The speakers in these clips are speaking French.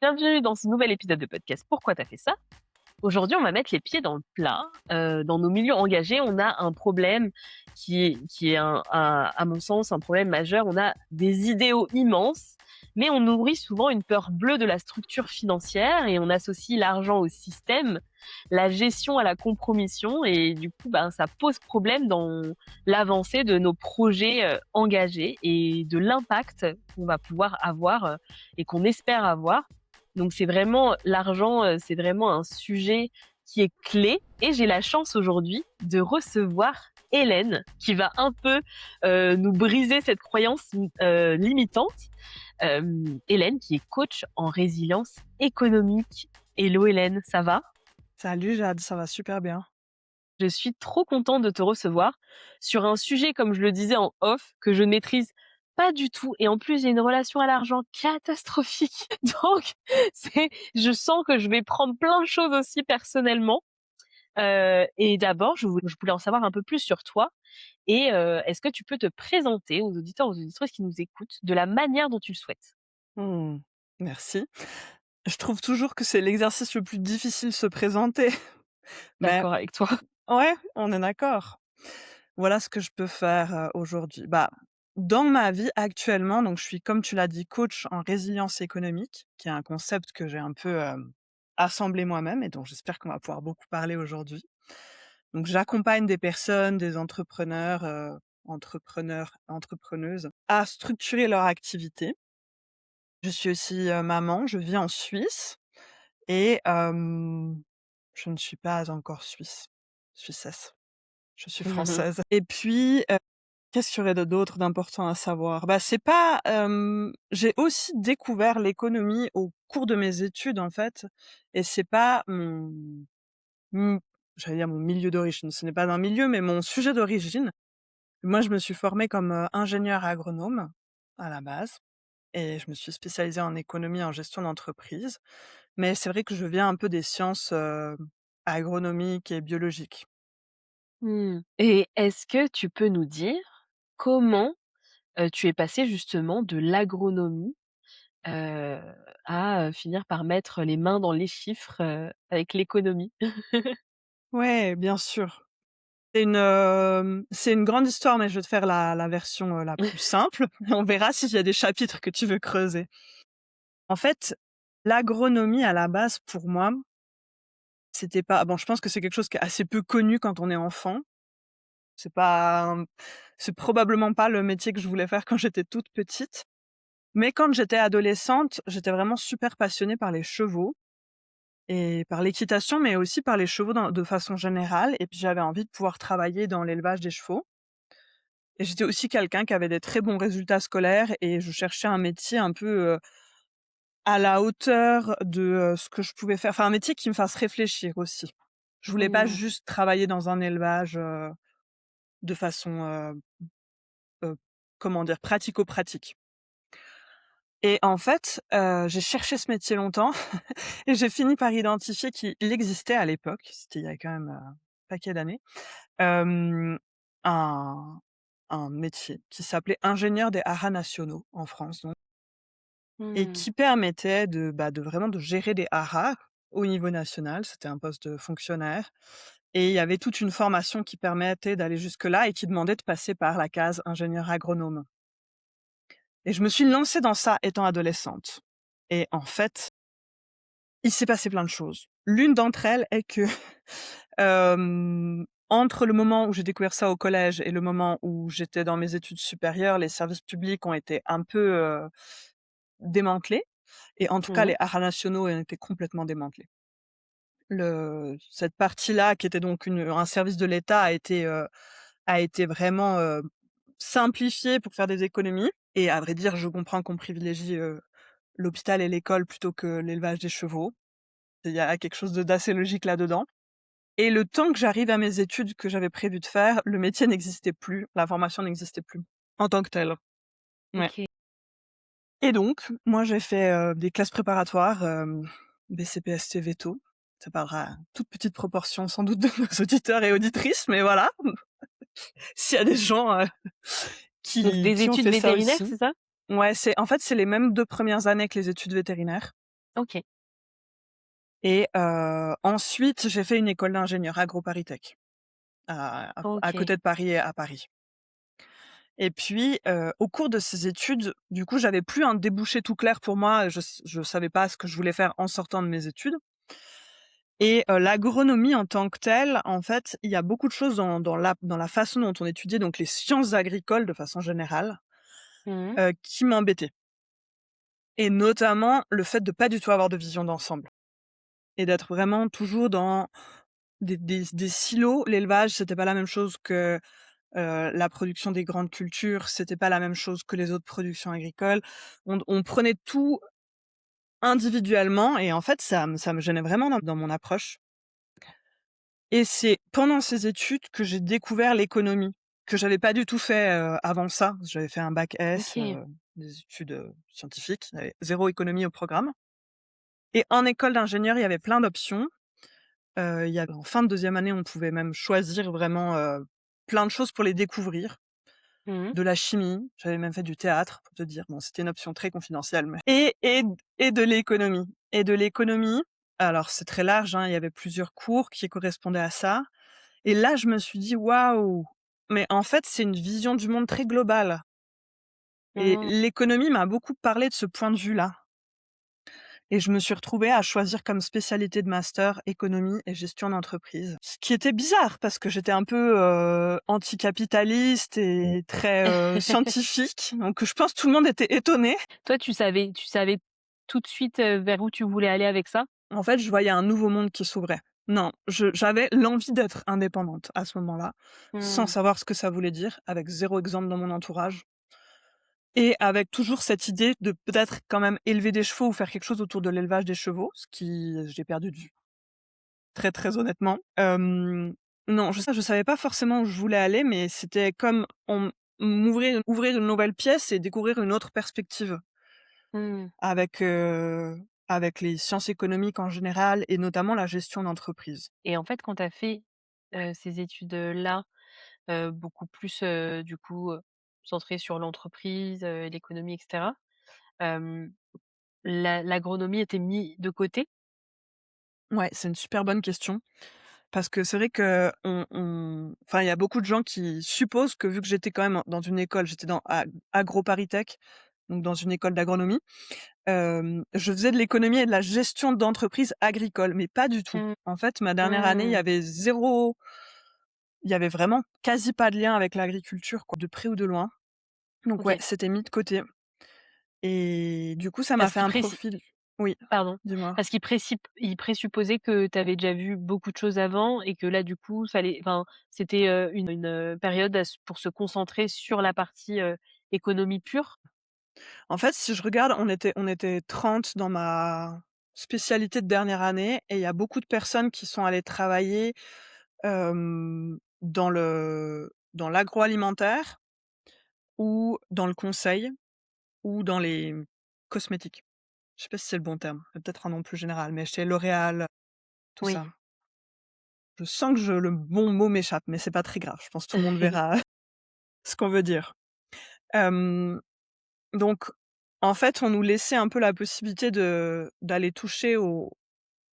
Bienvenue dans ce nouvel épisode de podcast Pourquoi t'as fait ça? Aujourd'hui, on va mettre les pieds dans le plat. Dans nos milieux engagés, on a un problème qui est à mon sens, un problème majeur. On a des idéaux immenses, mais on nourrit souvent une peur bleue de la structure financière et on associe l'argent au système, la gestion à la compromission et du coup, ben, ça pose problème dans l'avancée de nos projets engagés et de l'impact qu'on va pouvoir avoir et qu'on espère avoir. Donc c'est vraiment l'argent, c'est vraiment un sujet qui est clé et j'ai la chance aujourd'hui de recevoir Hélène qui va un peu, nous briser cette croyance, limitante. Hélène qui est coach en résilience économique. Hello Hélène, ça va? Salut Jade, ça va super bien. Je suis trop contente de te recevoir sur un sujet, comme je le disais en off, que je ne maîtrise pas du tout. Et en plus, j'ai une relation à l'argent catastrophique. Donc, je sens que je vais prendre plein de choses aussi personnellement. Et d'abord, je voulais en savoir un peu plus sur toi. Et est-ce que tu peux te présenter aux auditeurs, aux auditrices qui nous écoutent de la manière dont tu le souhaites? Mmh, merci. Je trouve toujours que c'est l'exercice le plus difficile, se présenter, mais D'accord avec toi. ouais, on est d'accord. Voilà ce que je peux faire, aujourd'hui. Bah, dans ma vie actuellement, donc je suis, comme tu l'as dit, coach en résilience économique, qui est un concept que j'ai un peu, assemblé moi-même et dont j'espère qu'on va pouvoir beaucoup parler aujourd'hui. Donc j'accompagne des personnes, des entrepreneurs, entrepreneuses à structurer leur activité. Je suis aussi, maman, je vis en Suisse et je ne suis pas encore suissesse, je suis française et puis, qu'est-ce qu'il y aurait de d'autre d'important à savoir? Bah, c'est pas, j'ai aussi découvert l'économie au cours de mes études, en fait, et c'est pas mmh, j'allais dire mon milieu d'origine, ce n'est pas un milieu, mais mon sujet d'origine. Moi, je me suis formée comme, ingénieure agronome à la base et je me suis spécialisée en économie, en gestion d'entreprise. Mais c'est vrai que je viens un peu des sciences, agronomiques et biologiques. Mmh. Et est-ce que tu peux nous dire comment, tu es passée justement de l'agronomie Heu, à, finir par mettre les mains dans les chiffres, avec l'économie. Ouais, bien sûr. C'est une grande histoire, mais je vais te faire la version, la plus simple. On verra s'il y a des chapitres que tu veux creuser. En fait, l'agronomie à la base pour moi, c'était pas bon, je pense que c'est quelque chose qui est assez peu connu quand on est enfant. C'est pas un c'est probablement pas le métier que je voulais faire quand j'étais toute petite. Mais quand j'étais adolescente, j'étais vraiment super passionnée par les chevaux et par l'équitation, mais aussi par les chevaux de façon générale. Et puis j'avais envie de pouvoir travailler dans l'élevage des chevaux. Et j'étais aussi quelqu'un qui avait des très bons résultats scolaires et je cherchais un métier un peu, à la hauteur de, ce que je pouvais faire. Enfin, un métier qui me fasse réfléchir aussi. Je voulais pas Mmh. juste travailler dans un élevage, de façon, comment dire? Pratico-pratique. Et en fait, j'ai cherché ce métier longtemps et j'ai fini par identifier qu'il existait à l'époque, c'était il y a quand même, un paquet d'années, hem, un un métier qui s'appelait ingénieur des haras nationaux en France donc et Mmh. qui permettait de, bah, de vraiment de gérer des haras au niveau national. C'était un poste de fonctionnaire et il y avait toute une formation qui permettait d'aller jusque-là et qui demandait de passer par la case ingénieur agronome. Et je me suis lancée dans ça étant adolescente et en fait, il s'est passé plein de choses. L'une d'entre elles est que, entre le moment où j'ai découvert ça au collège et le moment où j'étais dans mes études supérieures, les services publics ont été un peu, démantelés et en tout cas Mmh. les haras nationaux ont été complètement démantelés. Cette partie-là qui était donc un service de l'État a été vraiment, simplifiée pour faire des économies et à vrai dire, je comprends qu'on privilégie, l'hôpital et l'école plutôt que l'élevage des chevaux. Il y a quelque chose de d'assez logique là-dedans et le temps que j'arrive à mes études que j'avais prévu de faire, le métier n'existait plus, la formation n'existait plus en tant que telle. Ouais OK. et donc moi j'ai fait, des classes préparatoires, BCPST Veto. Ça parlera à toute petite proportion sans doute de nos auditeurs et auditrices, mais voilà, s'il y a des gens, Donc des qui ont études fait ça vétérinaires, aussi. c'est ça? Ouais, c'est en fait, c'est les mêmes 2 premières années que les études vétérinaires. OK. et ensuite j'ai fait une école d'ingénieur, AgroParisTech, à OK. côté de Paris et à Paris. Et puis, au cours de ces études, du coup, j'avais plus un débouché tout clair pour moi, je savais pas ce que je voulais faire en sortant de mes études et l'agronomie en tant que telle, en fait, il y a beaucoup de choses dans la façon dont on étudiait donc les sciences agricoles de façon générale, Mmh. qui m'embêtaient et notamment le fait de pas du tout avoir de vision d'ensemble et d'être vraiment toujours dans des silos. L'élevage, c'était pas la même chose que la production des grandes cultures, c'était pas la même chose que les autres productions agricoles. On prenait tout individuellement et en fait, ça me gênait vraiment dans mon approche et c'est pendant ces études que j'ai découvert l'économie, que j'avais pas du tout fait, avant ça. J'avais fait un bac S, OK. des études, scientifiques, il y avait 0 économie au programme et en école d'ingénieur, il y avait plein d'options. Il y avait en fin de deuxième année, on pouvait même choisir vraiment, plein de choses pour les découvrir. Mmh. De la chimie, j'avais même fait du théâtre pour te dire. Bon, c'était une option très confidentielle, mais et de l'économie alors c'est très large, hein, il y avait plusieurs cours qui correspondaient à ça et là, je me suis dit: «Waouh! Mais en fait, c'est une vision du monde très globale» et Mmh. l'économie m'a beaucoup parlé de ce point de vue-là et je me suis retrouvée à choisir comme spécialité de master économie et gestion d'entreprise. Ce qui était bizarre parce que j'étais un peu, anticapitaliste et très, scientifique, donc je pense que tout le monde était étonné. Toi, tu savais tout de suite, vers où tu voulais aller avec ça? En fait, je voyais un nouveau monde qui s'ouvrait. Non, j'avais l'envie d'être indépendante à ce moment-là, sans Mmh. savoir ce que ça voulait dire, avec 0 exemple dans mon entourage et avec toujours cette idée de peut-être quand même élever des chevaux ou faire quelque chose autour de l'élevage des chevaux, ce qui j'ai perdu de vue. Très, très honnêtement. Non, je savais pas forcément où je voulais aller, mais c'était comme on ouvrir une nouvelle pièce et découvrir une autre perspective Mmh. avec, avec les sciences économiques en général et notamment la gestion d'entreprise. Et en fait, quand tu as fait, ces études, là, beaucoup plus, du coup, centrées sur l'entreprise, l'économie et cetera, hem, l'agronomie était mis de côté? Ouais, c'est une super bonne question parce que c'est vrai qu'on enfin, il y a beaucoup de gens qui supposent que vu que j'étais quand même dans une école, j'étais dans AgroParisTech, donc dans une école d'agronomie. Je faisais de l'économie et de la gestion d'entreprise agricole, mais pas du tout. Mmh. En fait, ma dernière année, Mmh. il y avait vraiment quasi pas de lien avec l'agriculture, quoi, de près ou de loin. Donc ouais, OK. c'était mis de côté et du coup, ça m'a Parce fait qu'il un préci profil. Oui, Pardon, dis-moi? parce qu'il présupposait que tu avais déjà vu beaucoup de choses avant et que là, du coup, fallait enfin, c'était, une période pour se concentrer sur la partie, économie pure? En fait, si je regarde, on était 30 dans ma spécialité de dernière année et il y a beaucoup de personnes qui sont allées travailler, dans l'agroalimentaire ou dans le conseil ou dans les cosmétiques. Je sais pas si c'est le bon terme, c'est peut-être un nom plus général, mais chez L'Oréal, tout Oui. ça. Je sens que le bon mot m'échappe, mais c'est pas très grave. Je pense que tout le monde verra ce qu'on veut dire. Hem, donc en fait, on nous laissait un peu la possibilité d'aller toucher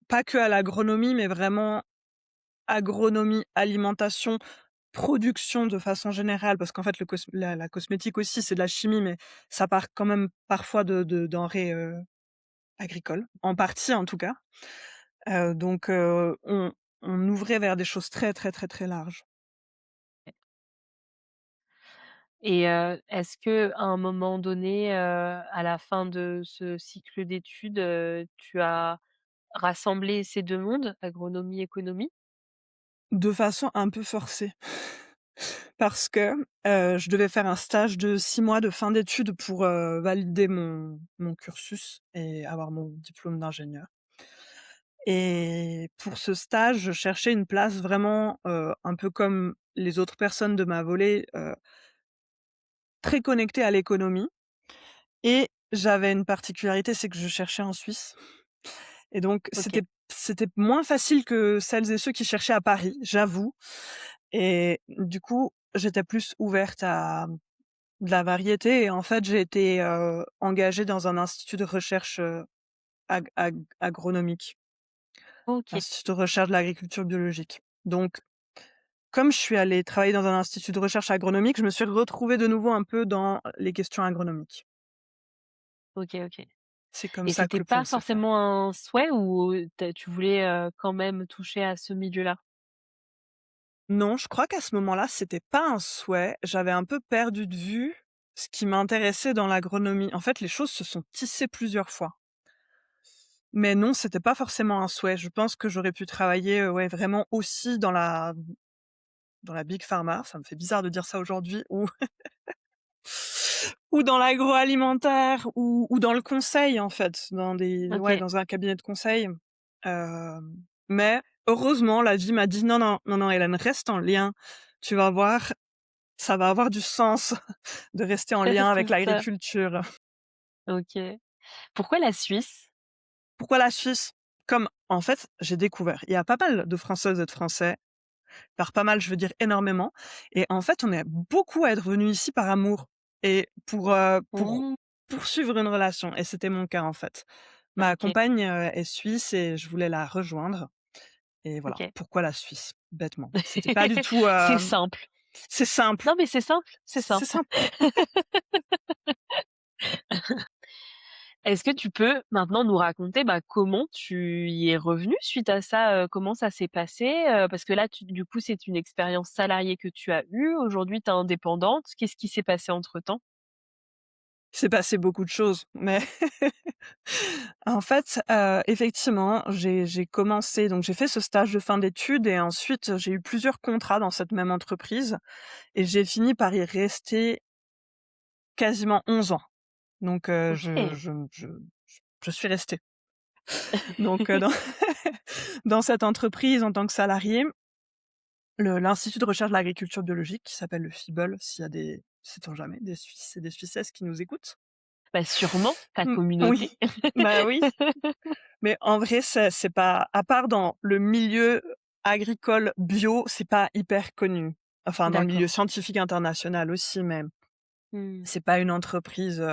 pas que à l'agronomie, mais vraiment agronomie, alimentation, production de façon générale, parce qu'en fait la cosmétique aussi, c'est de la chimie, mais ça part quand même parfois de denrées, agricoles, en partie en tout cas. Donc on ouvrait vers des choses très, très, très, très larges. Et est-ce qu'à un moment donné, à la fin de ce cycle d'études, tu as rassemblé ces 2 mondes, agronomie, économie? De façon un peu forcée, parce que, je devais faire un stage de 6 mois de fin d'études pour, valider mon cursus et avoir mon diplôme d'ingénieur et pour ce stage, je cherchais une place vraiment, un peu comme les autres personnes de ma volée, très connectée à l'économie et j'avais une particularité, c'est que je cherchais en Suisse et donc OK. c'était moins facile que celles et ceux qui cherchaient à Paris, j'avoue et du coup, j'étais plus ouverte à de la variété et en fait, j'ai été, engagée dans un institut de recherche, agronomique, OK, institut de recherche de l'agriculture biologique. Donc comme je suis allée travailler dans un institut de recherche agronomique, je me suis retrouvée de nouveau un peu dans les questions agronomiques. OK, OK. C'est comme Et ça que c'était le pas pont s'est fait. forcément un souhait ou tu voulais, quand même toucher à ce milieu-là? Non, je crois qu'à ce moment-là, c'était pas un souhait. J'avais un peu perdu de vue ce qui m'intéressait dans l'agronomie. En fait, les choses se sont tissées plusieurs fois. Mais non, c'était pas forcément un souhait. Je pense que j'aurais pu travailler, ouais, vraiment aussi dans la big pharma, ça me fait bizarre de dire ça aujourd'hui, ou ou dans l'agroalimentaire ou dans le conseil, en fait, OK. dans un cabinet de conseil. Mais heureusement, la vie m'a dit: «Non, non, non, non Hélène, reste en lien. Tu vas voir, ça va avoir du sens de rester en lien C'est avec ça. l'agriculture». OK. Pourquoi la Suisse? Pourquoi la Suisse? Comme en fait, j'ai découvert, il y a pas mal de Françaises et de Français, par pas mal, je veux dire énormément, et en fait, on est beaucoup à être venus ici par amour et pour Mmh, poursuivre une relation, et c'était mon cas, en fait. Ma OK, compagne, est suisse et je voulais la rejoindre, et voilà. OK. Pourquoi la Suisse? Bêtement. C'était pas du tout, C'est simple. c'est simple, Non, mais c'est simple, c'est c'est simple. simple. Est-ce que tu peux maintenant nous raconter, bah, comment tu y es revenu suite à ça? Comment ça s'est passé? Parce que là, du coup, c'est une expérience salariée que tu as eue. Aujourd'hui, tu es indépendante. Qu'est-ce qui s'est passé entre-temps? Il s'est passé beaucoup de choses, mais en fait, effectivement, j'ai commencé, donc j'ai fait ce stage de fin d'études et ensuite, j'ai eu plusieurs contrats dans cette même entreprise et j'ai fini par y rester quasiment 11 ans. Donc OK. je suis restée. Donc dans dans cette entreprise en tant que salariée, l'Institut de recherche de l'agriculture biologique qui s'appelle le FIBEL, s'il y a des sait-on jamais, des Suisses et des Suissesses qui nous écoutent. Bah, sûrement, ta Oui, communauté. bah oui. Mais en vrai, c'est pas, à part dans le milieu agricole bio, c'est pas hyper connu. Enfin, dans le milieu D'accord. scientifique international aussi, mais Mmh. c'est pas une entreprise,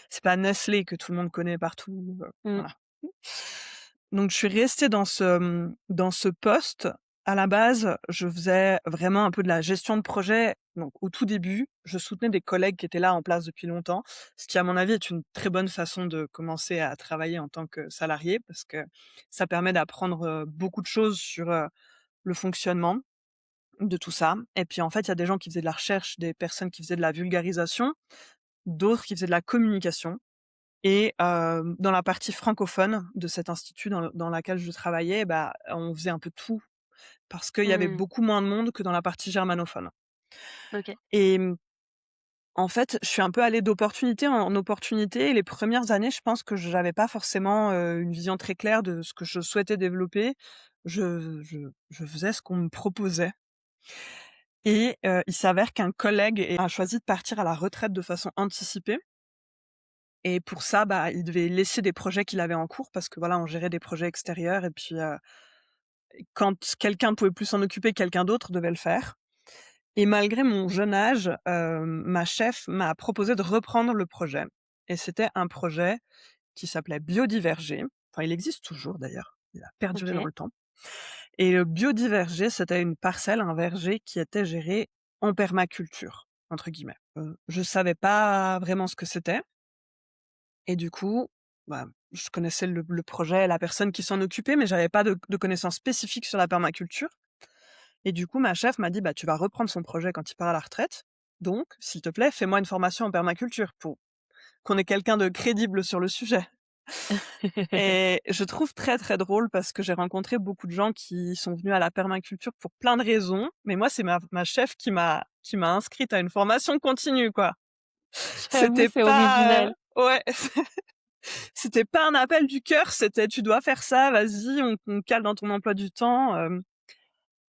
c'est pas Nestlé que tout le monde connaît partout, Mmh. voilà. Donc je suis restée dans ce poste. À la base, je faisais vraiment un peu de la gestion de projet. Donc au tout début, je soutenais des collègues qui étaient là en place depuis longtemps, ce qui à mon avis est une très bonne façon de commencer à travailler en tant que salarié parce que ça permet d'apprendre, beaucoup de choses sur, le fonctionnement de tout ça. Et puis en fait, il y a des gens qui faisaient de la recherche, des personnes qui faisaient de la vulgarisation, d'autres qui faisaient de la communication. Et dans la partie francophone de cet institut dans laquelle je travaillais, bah, on faisait un peu tout parce qu'il y avait Mmh. beaucoup moins de monde que dans la partie germanophone. OK. Et en fait, je suis un peu allée d'opportunité en opportunité, et les premières années, je pense que j'avais pas forcément, une vision très claire de ce que je souhaitais développer. Je faisais ce qu'on me proposait, et il s'avère qu'un collègue a choisi de partir à la retraite de façon anticipée. Et pour ça, bah, il devait laisser des projets qu'il avait en cours parce que voilà, on gérait des projets extérieurs, et puis, quand quelqu'un pouvait plus s'en occuper, quelqu'un d'autre devait le faire. Et malgré mon jeune âge, ma chef m'a proposé de reprendre le projet, et c'était un projet qui s'appelait Biodiverger. Enfin, il existe toujours d'ailleurs, il a perduré dans OK. le temps, et le Biodiverger, c'était une parcelle, un verger qui était géré en «permaculture» entre guillemets. Je savais pas vraiment ce que c'était. Et du coup, bah, je connaissais le projet, la personne qui s'en occupait, mais j'avais pas de connaissances spécifiques sur la permaculture. Et du coup, ma chef m'a dit: «Bah, tu vas reprendre son projet quand il part à la retraite. Donc, s'il te plaît, fais-moi une formation en permaculture pour qu'on ait quelqu'un de crédible sur le sujet». Et je trouve très, très drôle parce que j'ai rencontré beaucoup de gens qui sont venus à la permaculture pour plein de raisons, mais moi, c'est ma chef qui m'a inscrite à une formation continue, quoi. J'avoue, C'était c'est pas, original. ouais. C'était pas un appel du cœur, c'était: «Tu dois faire ça, vas-y, on cale dans ton emploi du temps»,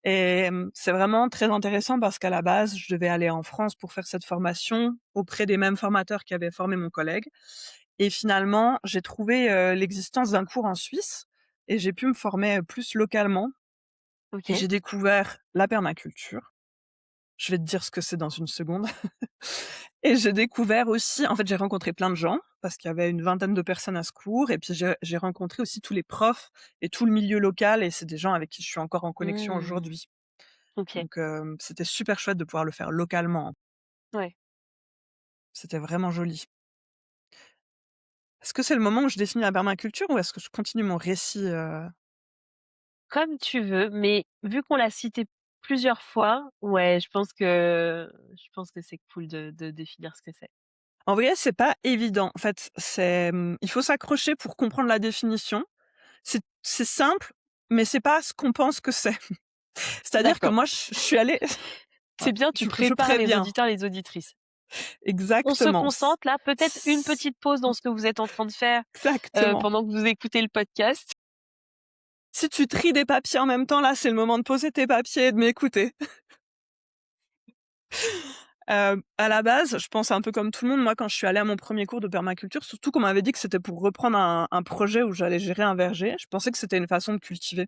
et c'est vraiment très intéressant parce qu'à la base, je devais aller en France pour faire cette formation auprès des mêmes formateurs qui avaient formé mon collègue, et finalement, j'ai trouvé, l'existence d'un cours en Suisse, et j'ai pu me former, plus localement, et OK. j'ai découvert la permaculture. Je vais te dire ce que c'est dans une seconde. Et j'ai découvert aussi en fait, j'ai rencontré plein de gens parce qu'il y avait une vingtaine de personnes à ce cours et puis j'ai rencontré aussi tous les profs et tout le milieu local et c'est des gens avec qui je suis encore en connexion Mmh. aujourd'hui. OK. Donc c'était super chouette de pouvoir le faire localement. Ouais. C'était vraiment joli. Est-ce que c'est le moment où je définis la permaculture ou est-ce que je continue mon récit, Comme tu veux, mais vu qu'on l'a cité plusieurs fois, ouais, je pense que c'est cool de définir ce que c'est. En vrai, c'est pas évident. En fait, il faut s'accrocher pour comprendre la définition. C'est simple, mais c'est pas ce qu'on pense que c'est. C'est-à-dire que D'accord. moi, je suis allée C'est bien, tu je prépares les préviens. auditeurs, les auditrices. On se Exactement. concentre là, peut-être une C petite pause dans ce que vous êtes en train de faire, exactement. pendant que vous écoutez le podcast. Si tu tries des papiers en même temps, là, c'est le moment de poser tes papiers et de m'écouter. À la base, je pense un peu comme tout le monde, moi, quand je suis allée à mon premier cours de permaculture, surtout qu'on m'avait dit que c'était pour reprendre un projet où j'allais gérer un verger, je pensais que c'était une façon de cultiver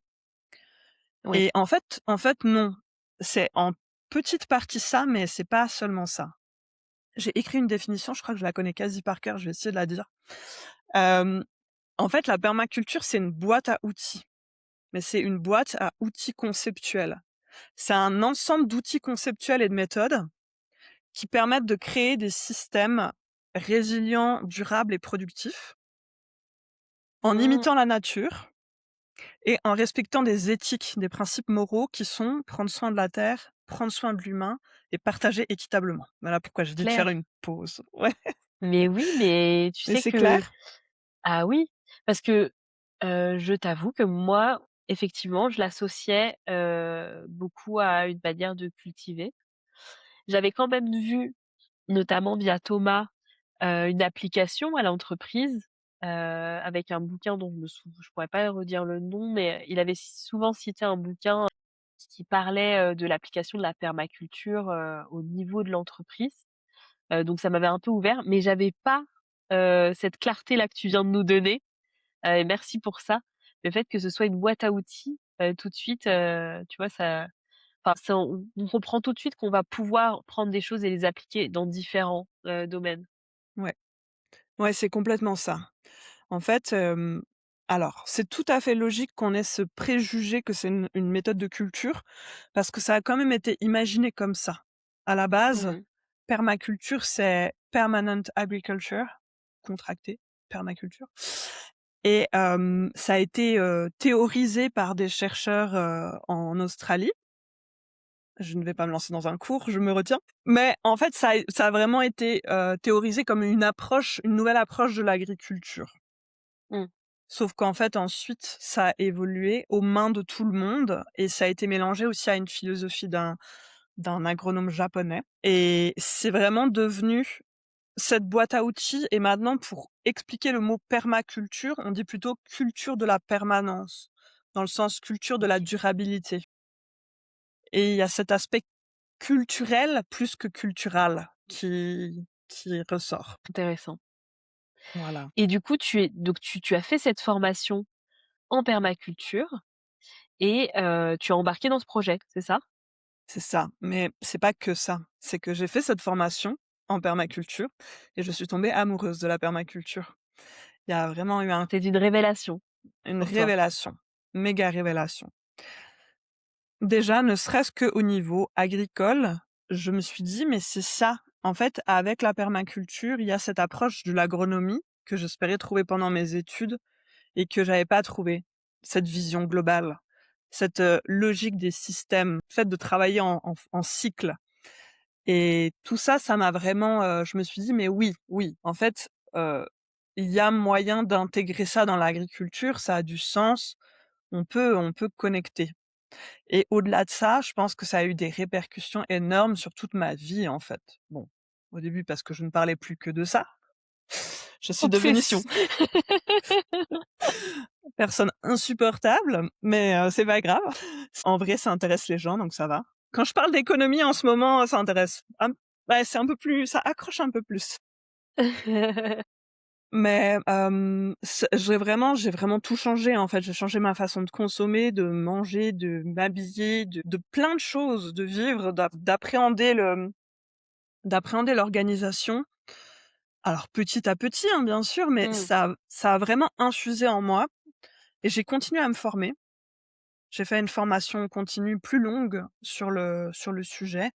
Oui. et en fait, non. C'est en petite partie ça, mais c'est pas seulement ça. J'ai écrit une définition, je crois que je la connais quasi par cœur, je vais essayer de la dire. Hem, En fait, la permaculture, c'est une boîte à outils, mais c'est une boîte à outils conceptuels. C'est un ensemble d'outils conceptuels et de méthodes qui permettent de créer des systèmes résilients, durables et productifs, en Mmh, imitant la nature et en respectant des éthiques, des principes moraux qui sont prendre soin de la terre, prendre soin de l'humain et partager équitablement. Voilà pourquoi j'ai dit de faire clair. une pause. Ouais, Mais oui, mais tu mais sais c'est que clair? ah oui, parce que, je t'avoue que moi, effectivement, je l'associais, beaucoup à une manière de cultiver. J'avais quand même vu, notamment via Thomas, une application à l'entreprise, avec un bouquin dont je pourrais pas redire le nom, mais il avait souvent cité un bouquin qui parlait, de l'application de la permaculture, au niveau de l'entreprise. Donc ça m'avait un peu ouvert, mais j'avais pas, cette clarté-là que tu viens de nous donner, et merci pour ça. Le fait que ce soit une boîte à outils, tout de suite, tu vois, ça on comprend tout de suite qu'on va pouvoir prendre des choses et les appliquer dans différents, domaines. Ouais. Ouais, c'est complètement ça. En fait, alors, c'est tout à fait logique qu'on ait ce préjugé que c'est une méthode de culture, parce que ça a quand même été imaginé comme ça. À la base, Mmh. permaculture, c'est permanent agriculture, contracté, permaculture et ça a été, théorisé par des chercheurs, en Australie. Je ne vais pas me lancer dans un cours, je me retiens. Mais en fait, ça a vraiment été, théorisé comme une nouvelle approche de l'agriculture. Mmh. Sauf qu'en fait, ensuite, ça a évolué aux mains de tout le monde et ça a été mélangé aussi à une philosophie d'un agronome japonais et c'est vraiment devenu cette boîte à outils et maintenant pour expliquer le mot permaculture, on dit plutôt culture de la permanence, dans le sens culture de la OK, durabilité et il y a cet aspect culturel plus que cultural qui ressort. intéressant. Voilà, Et du coup, tu as fait cette formation en permaculture et tu as embarqué dans ce projet, c'est ça? c'est ça. Mais c'est pas que ça. C'est que j'ai fait cette formation en permaculture et je suis tombée amoureuse de la permaculture. Il y a vraiment eu C'est une révélation une pour toi? révélation, méga révélation. Déjà, ne serait-ce qu'au niveau agricole, je me suis dit: «Mais c'est ça». En fait, avec la permaculture, il y a cette approche de l'agronomie que j'espérais trouver pendant mes études et que j'avais pas trouvé. Cette vision globale, cette, logique des systèmes, le fait de travailler en cycle et tout ça, ça m'a vraiment, je me suis dit: «Mais oui, oui, en fait, il y a moyen d'intégrer ça dans l'agriculture, ça a du sens, on peut connecter». Et au-delà de ça, je pense que ça a eu des répercussions énormes sur toute ma vie, en fait. Bon, au début parce que je ne parlais plus que de ça. Je suis devenue Obsession. personne insupportable, mais c'est pas grave. En vrai, ça intéresse les gens, donc ça va. Quand je parle d'économie en ce moment, ça intéresse ouais, c'est un peu plus ça accroche un peu plus. Mais, j'ai vraiment tout changé, en fait. J'ai changé ma façon de consommer, de manger, de m'habiller, de plein de choses, de vivre, d'appréhender l'organisation. Alors petit à petit, hein, bien sûr, mais Mmh. ça a vraiment infusé en moi et j'ai continué à me former. J'ai fait une formation continue plus longue sur le sujet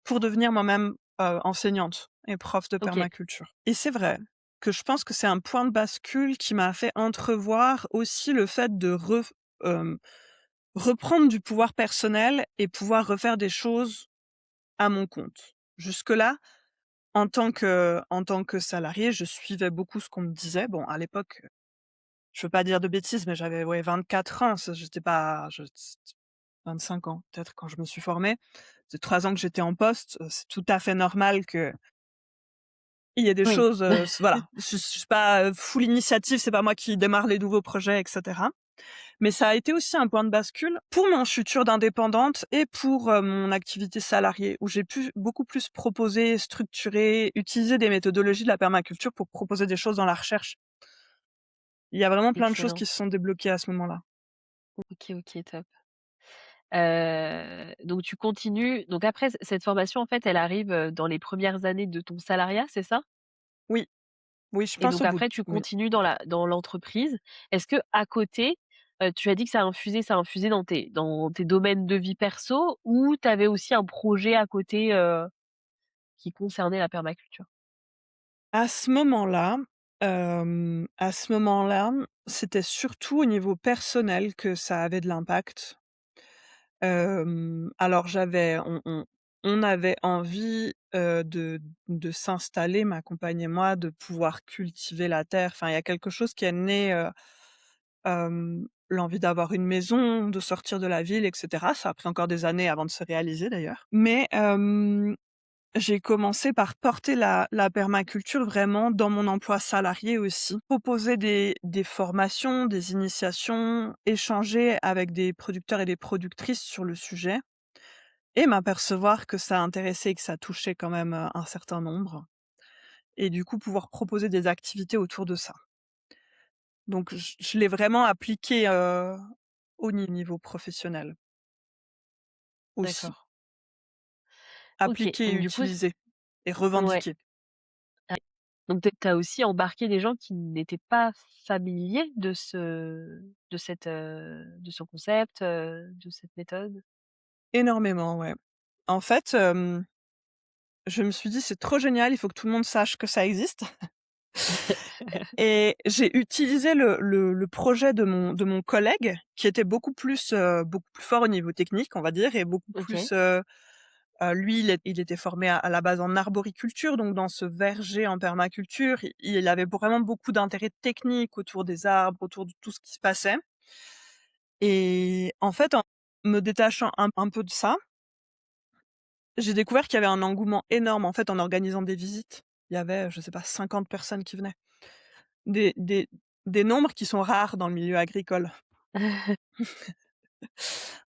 pour devenir moi-même, enseignante et prof de OK, permaculture. Et c'est vrai que je pense que c'est un point de bascule qui m'a fait entrevoir aussi le fait de hem, reprendre du pouvoir personnel et pouvoir refaire des choses à mon compte. Jusque-là, en tant que salarié, je suivais beaucoup ce qu'on me disait. Bon, à l'époque, je veux pas dire de bêtises, mais j'avais, ouais, 24 ans, ça j'étais pas je 25 ans peut-être quand je me suis formée. C'est 3 ans que j'étais en poste, c'est tout à fait normal qu'il y ait des oui. choses, voilà, je suis pas, full initiative, c'est pas moi qui démarre les nouveaux projets et cetera. Mais ça a été aussi un point de bascule pour mon futur d'indépendante et pour, mon activité salariée où j'ai pu beaucoup plus proposer, structurer, utiliser des méthodologies de la permaculture pour proposer des choses dans la recherche. Il y a vraiment plein de choses Excellent. qui se sont débloquées à ce moment-là. OK, OK, top. Donc tu continues donc après cette formation, en fait, elle arrive, dans les premières années de ton salariat, c'est ça? Oui, oui, je Et pense donc au bout après tu oui. continues dans l'entreprise. Est-ce qu'à côté, tu as dit que ça a infusé dans tes domaines de vie perso ou tu avais aussi un projet à côté, qui concernait la permaculture? À ce moment-là, c'était surtout au niveau personnel que ça avait de l'impact. Alors on avait envie, de s'installer, ma compagne et moi, de pouvoir cultiver la terre. Enfin, il y a quelque chose qui est né, l'envie d'avoir une maison, de sortir de la ville et cetera. Ça a pris encore des années avant de se réaliser d'ailleurs. Mais, j'ai commencé par porter la permaculture vraiment dans mon emploi salarié aussi. Proposer des formations, des initiations, échanger avec des producteurs et des productrices sur le sujet et m'apercevoir que ça intéressait et que ça touchait quand même, un certain nombre et du coup pouvoir proposer des activités autour de ça. Donc je l'ai vraiment appliqué, au niveau professionnel aussi. D'accord. OK, Appliqué et donc du coup utilisé et ouais. revendiqué. Ah, donc tu as aussi embarqué des gens qui n'étaient pas familiers de ce concept, de cette méthode? Énormément, ouais. En fait, je me suis dit: «C'est trop génial, il faut que tout le monde sache que ça existe» et j'ai utilisé le projet de mon collègue qui était beaucoup plus fort au niveau technique, on va dire et beaucoup OK. plus, lui, il était formé à la base en arboriculture, donc dans ce verger en permaculture, il avait vraiment beaucoup d'intérêt technique autour des arbres, autour de tout ce qui se passait et en fait, en me détachant un peu de ça, j'ai découvert qu'il y avait un engouement énorme, en fait, en organisant des visites. Il y avait, je sais pas, 50 personnes qui venaient. Des des des nombres qui sont rares dans le milieu agricole,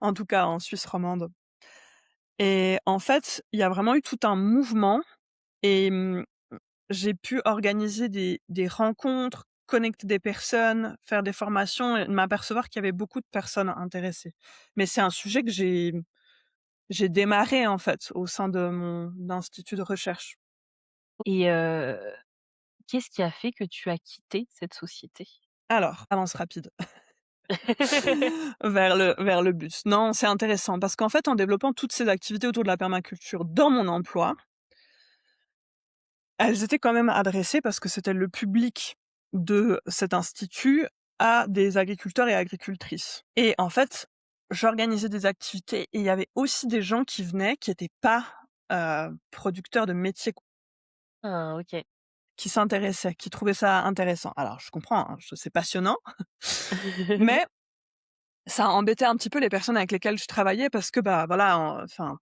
en tout cas en Suisse romande et en fait, il y a vraiment eu tout un mouvement et j'ai pu organiser des rencontres, connecter des personnes, faire des formations et m'apercevoir qu'il y avait beaucoup de personnes intéressées. Mais c'est un sujet que j'ai démarré, en fait, au sein de mon institut de recherche. Et qu'est-ce qui a fait que tu as quitté cette société? Alors, avance rapide. Vers le but. Non, c'est intéressant parce qu'en fait, en développant toutes ces activités autour de la permaculture dans mon emploi, elles étaient quand même adressées parce que c'était le public de cet institut à des agriculteurs et agricultrices. Et en fait, j'organisais des activités et il y avait aussi des gens qui venaient qui étaient pas, producteurs de métier, Ah OK. qui s'intéressaient, qui trouvaient ça intéressant. Alors je comprends, hein, c'est passionnant, mais ça embêtait un petit peu les personnes avec lesquelles je travaillais parce que, bah, voilà, enfin,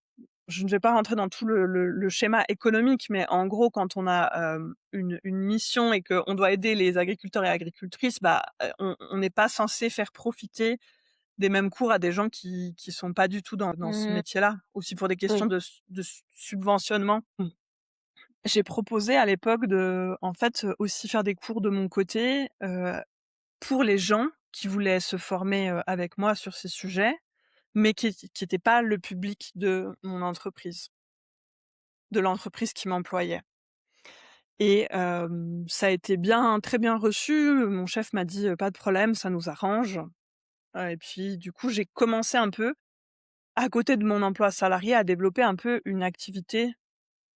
je ne vais pas rentrer dans tout le schéma économique, mais en gros, quand on a, une mission et qu'on doit aider les agriculteurs et agricultrices, bah, on n'est pas censé faire profiter des mêmes cours à des gens qui sont pas du tout dans ce Mmh. métier-là. Aussi pour des questions Oui. de subventionnement. j'ai proposé à l'époque de en fait, aussi faire des cours de mon côté, pour les gens qui voulaient se former, avec moi sur ces sujets, mais qui étaient pas le public de mon entreprise, de l'entreprise qui m'employait. Et ça a été très bien reçu. Mon chef m'a dit: «Pas de problème, ça nous arrange». Et puis du coup, j'ai commencé un peu, à côté de mon emploi salarié, à développer un peu une activité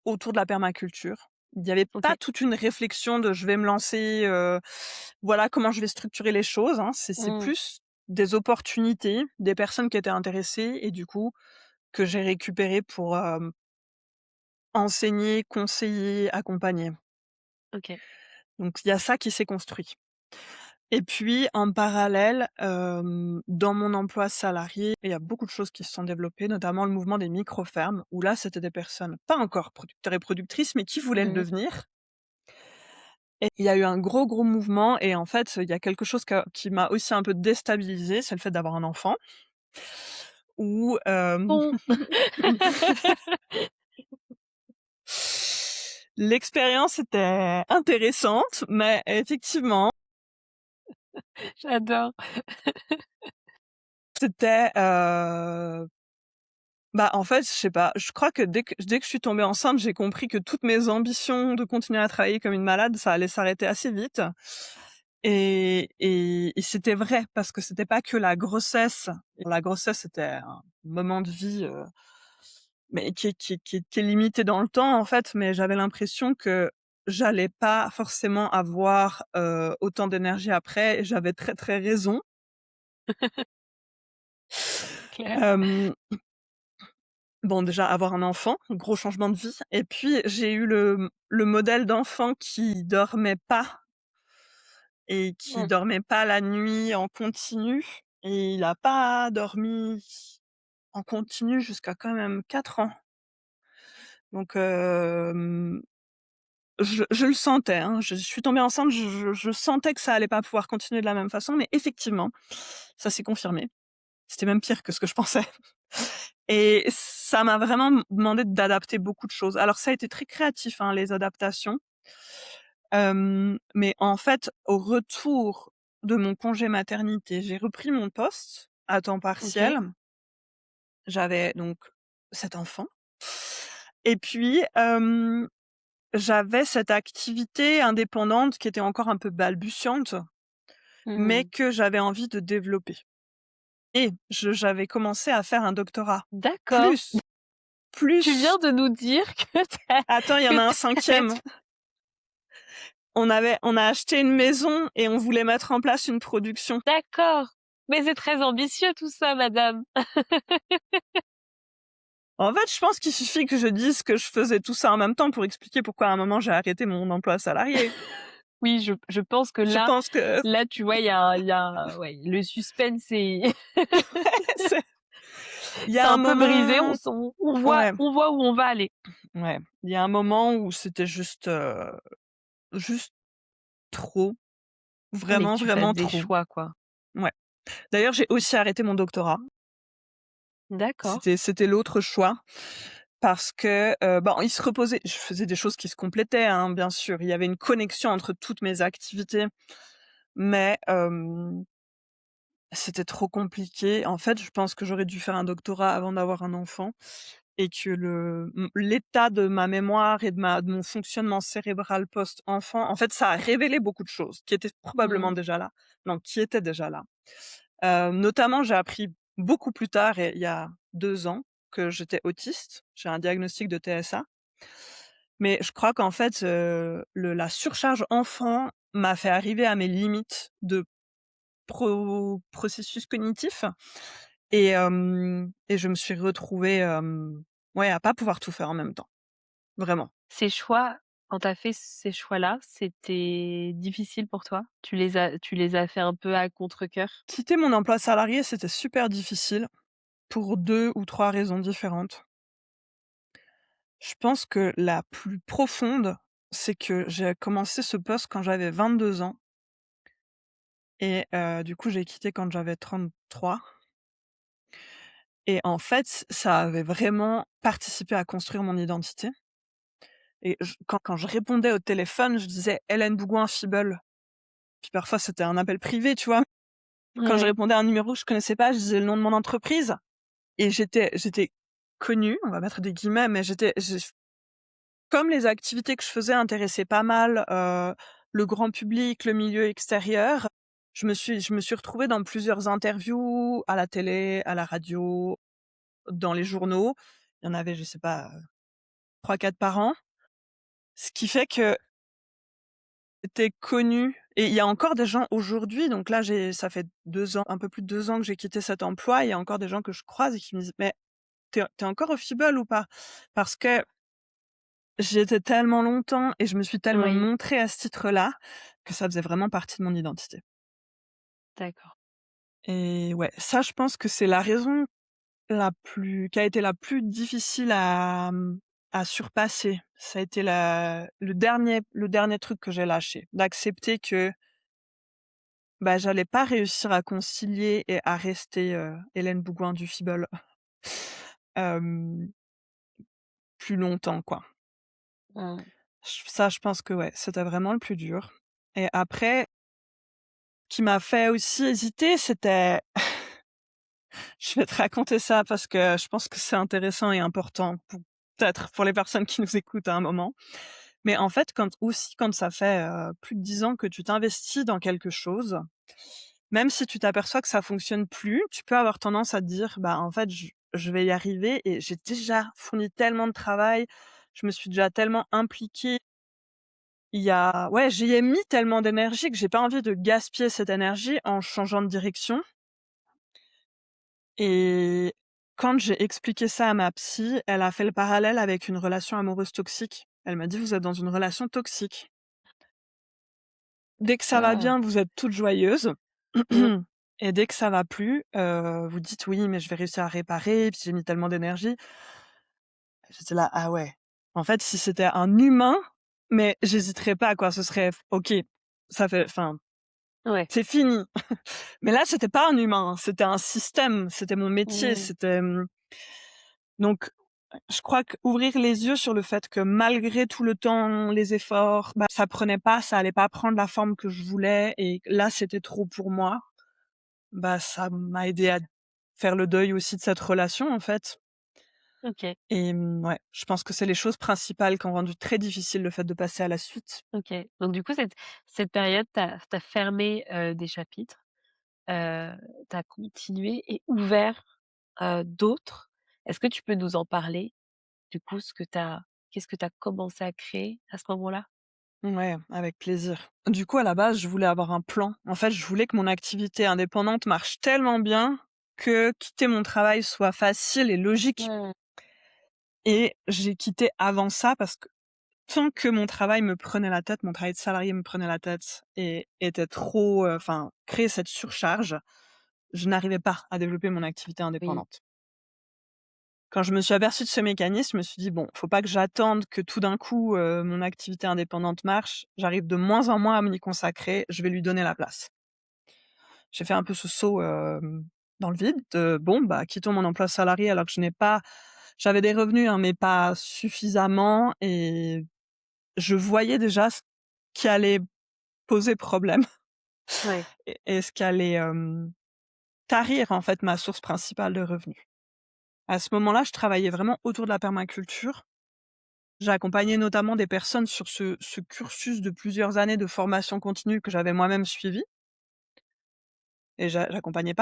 autour de la permaculture. Il y avait pas OK. toute une réflexion de: «Je vais me lancer, voilà comment je vais structurer les choses», hein. C'est Mmh. plus des opportunités, des personnes qui étaient intéressées et du coup, que j'ai récupéré pour, enseigner, conseiller, accompagner. OK. Donc il y a ça qui s'est construit. Et puis en parallèle, dans mon emploi salarié, il y a beaucoup de choses qui se sont développées, notamment le mouvement des micro-fermes, où là, c'était des personnes pas encore producteurs et productrices, mais qui voulaient le Mmh. devenir. Et il y a eu un gros, gros mouvement et en fait, il y a quelque chose qui m'a aussi un peu déstabilisée, c'est le fait d'avoir un enfant où, Bon. l'expérience était intéressante, mais effectivement, J'adore. c'était, bah, en fait, je sais pas, je crois que dès que je suis tombée enceinte, j'ai compris que toutes mes ambitions de continuer à travailler comme une malade, ça allait s'arrêter assez vite et c'était vrai parce que c'était pas que la grossesse. La grossesse, c'était un moment de vie, mais qui est limité dans le temps, en fait, mais j'avais l'impression que j'allais pas forcément avoir, autant d'énergie après et j'avais très, très raison. Claire. Hem, bon, déjà avoir un enfant, gros changement de vie et puis j'ai eu le modèle d'enfant qui dormait pas et qui Mmh. dormait pas la nuit en continu et il a pas dormi en continu jusqu'à quand même 4 ans. Donc je le sentais, hein. Je suis tombée enceinte, je sentais que ça allait pas pouvoir continuer de la même façon, mais effectivement, ça s'est confirmé. C'était même pire que ce que je pensais et ça m'a vraiment demandé d'adapter beaucoup de choses. Alors ça a été très créatif, hein, les adaptations, mais en fait, au retour de mon congé maternité, j'ai repris mon poste à temps OK. partiel. J'avais donc cet enfant et puis, j'avais cette activité indépendante qui était encore un peu balbutiante, mais Mmh. que j'avais envie de développer et j'avais commencé à faire un doctorat. D'accord. Plus, Tu plus viens de nous dire que attends, il y en que a un tu 5e. On a acheté une maison et on voulait mettre en place une production. d'accord. Mais c'est très ambitieux tout ça, madame. En fait, je pense qu'il suffit que je dise que je faisais tout ça en même temps pour expliquer pourquoi à un moment j'ai arrêté mon emploi salarié. Oui, je pense que Je là pense que là, tu vois, il y a ouais, le suspense est c'est il y c'est a un un peu brisé. moment On voit ouais, on voit où on va aller. ouais, il y a un moment où c'était juste trop, Mais vraiment, tu fasses vraiment des trop. choix, quoi. Ouais. D'ailleurs, j'ai aussi arrêté mon doctorat. D'accord. C'était l'autre choix parce que, bon, il se reposait je faisais des choses qui se complétaient, hein, bien sûr. Il y avait une connexion entre toutes mes activités, mais, c'était trop compliqué. En fait, je pense que j'aurais dû faire un doctorat avant d'avoir un enfant et que l'état de ma mémoire et de mon fonctionnement cérébral post-enfant, en fait, ça a révélé beaucoup de choses qui étaient Mmh. probablement déjà là. Non, qui étaient déjà là. Notamment, j'ai appris beaucoup plus tard et il y a 2 ans que j'étais autiste. J'ai un diagnostic de TSA. Mais je crois qu'en fait, la surcharge enfant m'a fait arriver à mes limites de processus cognitif et je me suis retrouvée, ouais, à pas pouvoir tout faire en même temps, vraiment. Ces choix, quand tu as fait ces choix-là, c'était difficile pour toi? Tu les as fait un peu à contre-cœur? Quitter mon emploi salarié, c'était super difficile pour 2 ou 3 raisons différentes. Je pense que la plus profonde, c'est que j'ai commencé ce poste quand j'avais 22 ans et du coup, j'ai quitté quand j'avais 33 et en fait, ça avait vraiment participé à construire mon identité et quand je répondais au téléphone, je disais: «Hélène Bougoin Fible». Puis parfois, c'était un appel privé, tu vois? Quand je Ouais. répondais à un numéro que je connaissais pas, je disais le nom de mon entreprise et j'étais connue, on va mettre des guillemets, mais comme les activités que je faisais intéressaient pas mal, le grand public, le milieu extérieur, je me suis retrouvée dans plusieurs interviews à la télé, à la radio, dans les journaux. Il y en avait, je sais pas, 3-4 par an. Ce qui fait que j'étais connue et il y a encore des gens aujourd'hui, donc là ça fait 2 ans, un peu plus de 2 ans que j'ai quitté cet emploi, il y a encore des gens que je croise et qui me disent: «Mais tu es encore au Fible ou pas?» Parce que j'y étais tellement longtemps et je me suis tellement Oui, montrée à ce titre-là, que ça faisait vraiment partie de mon identité. d'accord. Et ouais, ça je pense que c'est la raison qui a été la plus difficile à surpasser. Ça a été le dernier truc que j'ai lâché, d'accepter que, bah, j'allais pas réussir à concilier et à rester, Hélène Bougoin du Fible, hem, plus longtemps, quoi. Mmh. Je pense que ouais, c'était vraiment le plus dur. Et après, qui m'a fait aussi hésiter, c'était je vais te raconter ça parce que je pense que c'est intéressant et important peut-être pour les personnes qui nous écoutent à un moment. Mais en fait, quand ça fait, plus de 10 ans que tu t'investis dans quelque chose, même si tu t'aperçois que ça fonctionne plus, tu peux avoir tendance à te dire: «Bah, en fait, je vais y arriver et j'ai déjà fourni tellement de travail, je me suis déjà tellement impliquée, ouais, j'y ai mis tellement d'énergie que j'ai pas envie de gaspiller cette énergie en changeant de direction». Et quand j'ai expliqué ça à ma psy, elle a fait le parallèle avec une relation amoureuse toxique. Elle m'a dit: «Vous êtes dans une relation toxique. Dès que ça va Ah! bien, vous êtes toute joyeuse Mmh. et dès que ça va plus, vous dites: "Oui, mais je vais réussir à réparer, puis j'ai mis tellement d'énergie"». J'étais là: «Ah ouais». En fait, si c'était un humain, mais j'hésiterais pas quoi, ce serait OK, ça fait enfin, Ouais. c'est fini. Mais là, c'était pas un humain, c'était un système, c'était mon métier, Mmh. donc je crois qu'ouvrir les yeux sur le fait que malgré tout le temps, les efforts, bah, ça prenait pas, ça allait pas prendre la forme que je voulais et là, c'était trop pour moi, bah, ça m'a aidé à faire le deuil aussi de cette relation, en fait. OK, Et ouais, je pense que c'est les choses principales qui ont rendu très difficile le fait de passer à la suite. OK. Donc du coup, cette période, tu as fermé, des chapitres, heu, tu as continué et ouvert, d'autres. Est-ce que tu peux nous en parler? Du coup, qu'est-ce que tu as commencé à créer à ce moment-là? Ouais, avec plaisir. Du coup, à la base, je voulais avoir un plan. En fait, je voulais que mon activité indépendante marche tellement bien que quitter mon travail soit facile et logique. Mmh. Et j'ai quitté avant ça parce que tant que mon travail me prenait la tête, mon travail de salarié me prenait la tête et était trop, enfin, créait cette surcharge, je n'arrivais pas à développer mon activité Oui, indépendante. Quand je me suis aperçue de ce mécanisme, je me suis dit: «Bon, faut pas que j'attende que tout d'un coup, mon activité indépendante marche. J'arrive de moins en moins à m'y consacrer, je vais lui donner la place». J'ai fait un peu ce saut, dans le vide de: «Bon, bah, quittons mon emploi salarié alors que j'avais des revenus, hein, mais pas suffisamment» et je voyais déjà ce qui allait poser problème ouais, et ce qui allait, tarir, en fait, ma source principale de revenus. À ce moment-là, je travaillais vraiment autour de la permaculture. J'ai accompagné notamment des personnes sur ce cursus de plusieurs années de formation continue que j'avais moi-même suivi et j'accompagnais,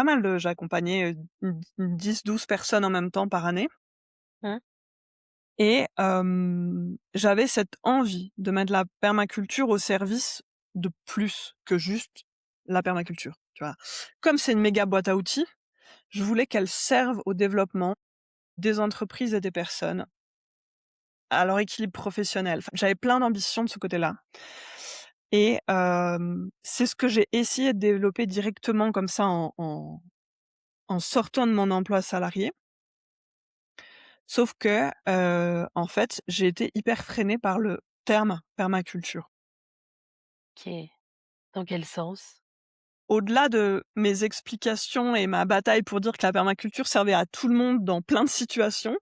une 10-12 personnes en même temps par année mmh, et j'avais cette envie de mettre la permaculture au service de plus que juste la permaculture, tu vois? Comme c'est une méga boîte à outils, je voulais qu'elle serve au développement des entreprises et des personnes, à leur équilibre professionnel. Enfin, j'avais plein d'ambitions de ce côté-là et c'est ce que j'ai essayé de développer directement comme ça en sortant de mon emploi salarié. Sauf que, en fait, j'ai été hyper freinée par le terme permaculture. OK. Dans quel sens? Au-delà de mes explications et ma bataille pour dire que la permaculture servait à tout le monde dans plein de situations,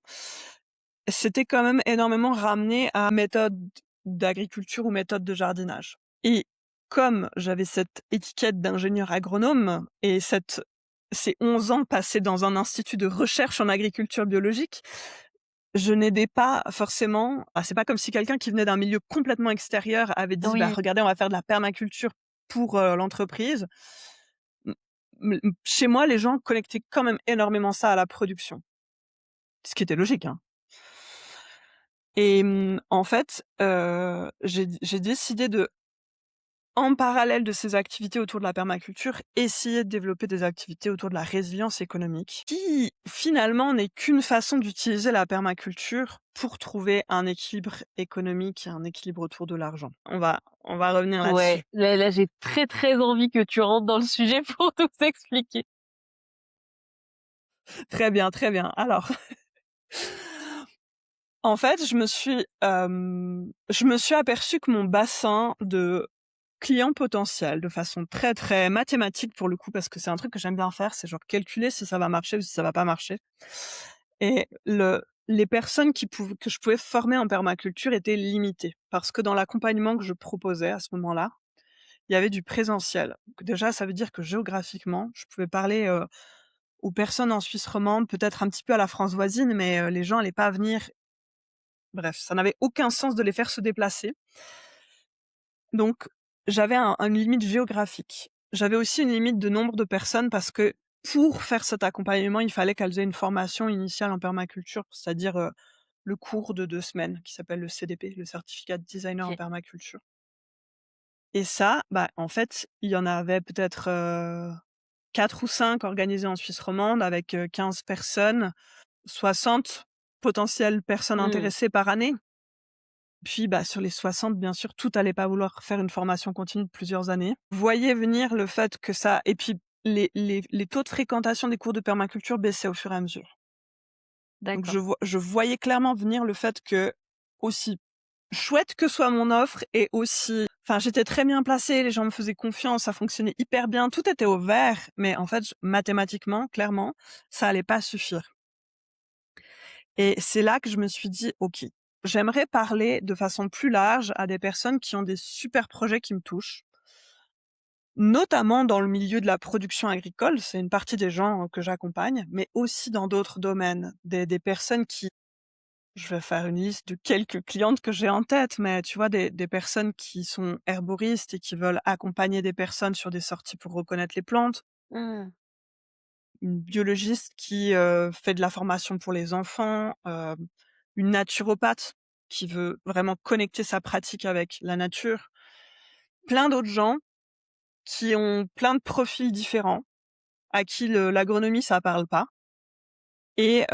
c'était quand même énormément ramené à méthode d'agriculture ou méthode de jardinage. Et comme j'avais cette étiquette d'ingénieur agronome et ces 11 ans passés dans un institut de recherche en agriculture biologique, je n'aidais pas forcément. C'est pas comme si quelqu'un qui venait d'un milieu complètement extérieur avait dit: «Bah, Oui, regardez, on va faire de la permaculture pour, l'entreprise». M Chez moi, les gens connectaient quand même énormément ça à la production, ce qui était logique, hein. Et en fait, j'ai décidé de, en parallèle de ces activités autour de la permaculture, essayer de développer des activités autour de la résilience économique, qui finalement n'est qu'une façon d'utiliser la permaculture pour trouver un équilibre économique et un équilibre autour de l'argent. On va revenir ouais. là-dessus. Là, j'ai très, très envie que tu rentres dans le sujet pour tout expliquer. Très bien, très bien. Alors, en fait, je me suis aperçue que mon bassin de clients potentiels, de façon très, très mathématique pour le coup, parce que c'est un truc que j'aime bien faire, c'est genre calculer si ça va marcher ou si ça va pas marcher. Et les personnes que je pouvais former en permaculture étaient limitées. Parce que dans l'accompagnement que je proposais à ce moment-là, il y avait du présentiel. Donc déjà, ça veut dire que géographiquement, je pouvais parler, aux personnes en Suisse romande, peut-être un petit peu à la France voisine, mais les gens allaient pas venir. Bref, ça n'avait aucun sens de les faire se déplacer. Donc j'avais une limite géographique. J'avais aussi une limite de nombre de personnes parce que pour faire cet accompagnement, il fallait qu'elles aient une formation initiale en permaculture, c'est-à-dire, le cours de 2 semaines qui s'appelle le CDP, le certificat de designer en OK. permaculture. Et ça, bah, en fait, il y en avait peut-être, 4 ou 5 organisés en Suisse romande avec, 15 personnes, 60 potentielles personnes Mmh. intéressées par année. Puis, bah, sur les 60, bien sûr, tout allait pas vouloir faire une formation continue de plusieurs années. Voyez venir le fait que ça, et puis les taux de fréquentation des cours de permaculture baissaient au fur et à mesure. Donc D'accord. je voyais clairement venir le fait que, aussi chouette que soit mon offre, et aussi enfin, j'étais très bien placée, les gens me faisaient confiance, ça fonctionnait hyper bien, tout était au vert, mais en fait, mathématiquement, clairement, ça allait pas suffire. Et c'est là que je me suis dit: «OK, j'aimerais parler de façon plus large à des personnes qui ont des super projets qui me touchent». Notamment dans le milieu de la production agricole, c'est une partie des gens, que j'accompagne, mais aussi dans d'autres domaines. Des personnes qui Je vais faire une liste de quelques clientes que j'ai en tête, mais tu vois, des personnes qui sont herboristes et qui veulent accompagner des personnes sur des sorties pour reconnaître les plantes. Mmh. Une biologiste qui, fait de la formation pour les enfants, une naturopathe qui veut vraiment connecter sa pratique avec la nature. Plein d'autres gens qui ont plein de profils différents, à qui l'agronomie ça parle pas, et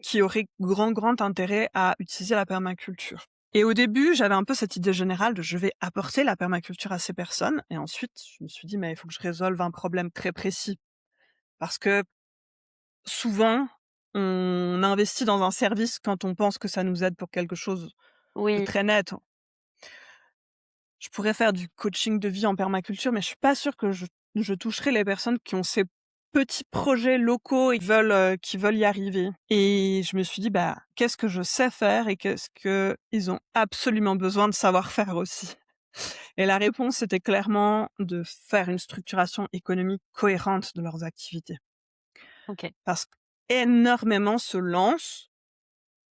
qui auraient grand intérêt à utiliser la permaculture. Et au début, j'avais un peu cette idée générale de: «Je vais apporter la permaculture à ces personnes», et ensuite je me suis dit: «Mais il faut que je résolve un problème très précis». Parce que souvent, on investit dans un service quand on pense que ça nous aide pour quelque chose de Oui. très net. Je pourrais faire du coaching de vie en permaculture, mais je suis pas sûre que je toucherai les personnes qui ont ces petits projets locaux et qui veulent y arriver. Et je me suis dit: «Bah, qu'est-ce que je sais faire et qu'est-ce qu'ils ont absolument besoin de savoir faire aussi?» Et la réponse était clairement de faire une structuration économique cohérente de leurs activités. OK. Parce qu'énormément se lancent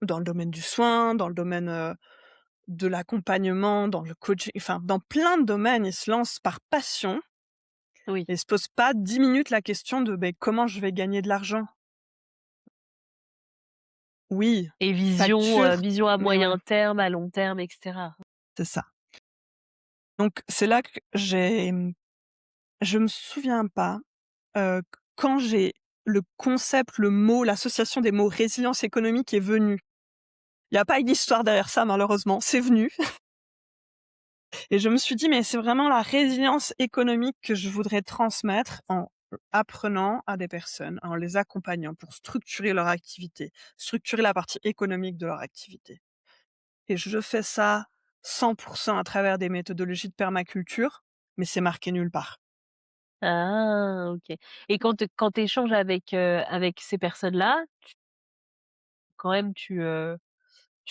dans le domaine du soin, dans le domaine, de l'accompagnement, dans le coaching, enfin dans plein de domaines, ils se lancent par passion Oui. et se posent pas 10 minutes la question de: «Beh, comment je vais gagner de l'argent?» Oui, Et facture, vision à mais ouais, moyen terme, à long terme et cetera. c'est ça. Donc c'est là que je me souviens pas, quand j'ai le concept, le mot, l'association des mots résilience économique est venue. Il y a pas une histoire derrière ça malheureusement, c'est venu. Et je me suis dit: «Mais c'est vraiment la résilience économique que je voudrais transmettre en apprenant à des personnes, en les accompagnant pour structurer leur activité, structurer la partie économique de leur activité». Et je fais ça 100% à travers des méthodologies de permaculture, mais c'est marqué nulle part. Ah, OK. Et quand tu échanges avec ces personnes-là, quand même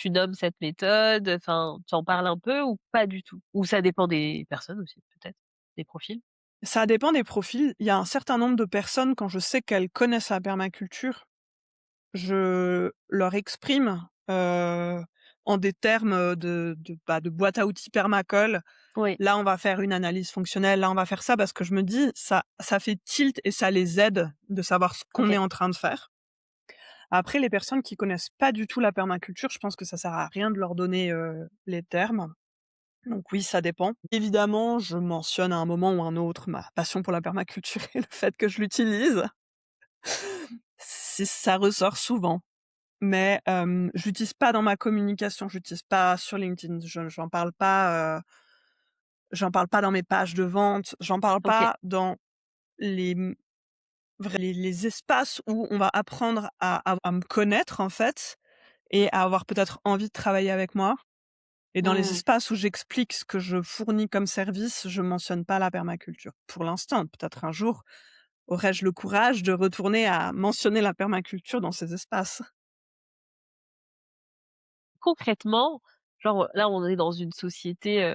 tu nommes cette méthode? Enfin, tu en parles un peu ou pas du tout? Ou ça dépend des personnes aussi peut-être, des profils? Ça dépend des profils. Il y a un certain nombre de personnes, quand je sais qu'elles connaissent la permaculture, je leur exprime, en des termes, de boîte à outils permacolle. Oui, Là, on va faire une analyse fonctionnelle, là, on va faire ça parce que je me dis: «Ça fait tilt et ça les aide de savoir ce qu'on est OK. en train de faire». Après les personnes qui connaissent pas du tout la permaculture, je pense que ça sert à rien de leur donner, les termes. Donc oui, ça dépend. Évidemment, je mentionne à un moment ou un autre ma passion pour la permaculture et le fait que je l'utilise. Ça ressort souvent, mais je l'utilise pas dans ma communication, je l'utilise pas sur LinkedIn, je j'en parle pas dans mes pages de vente, j'en parle OK. pas dans les les espaces où on va apprendre à me connaître, en fait, et à avoir peut-être envie de travailler avec moi. Et dans les Mmh. espaces où j'explique ce que je fournis comme service, je mentionne pas la permaculture. Pour l'instant, peut-être un jour, aurais-je le courage de retourner à mentionner la permaculture dans ces espaces? Concrètement, genre, là, on est dans une société,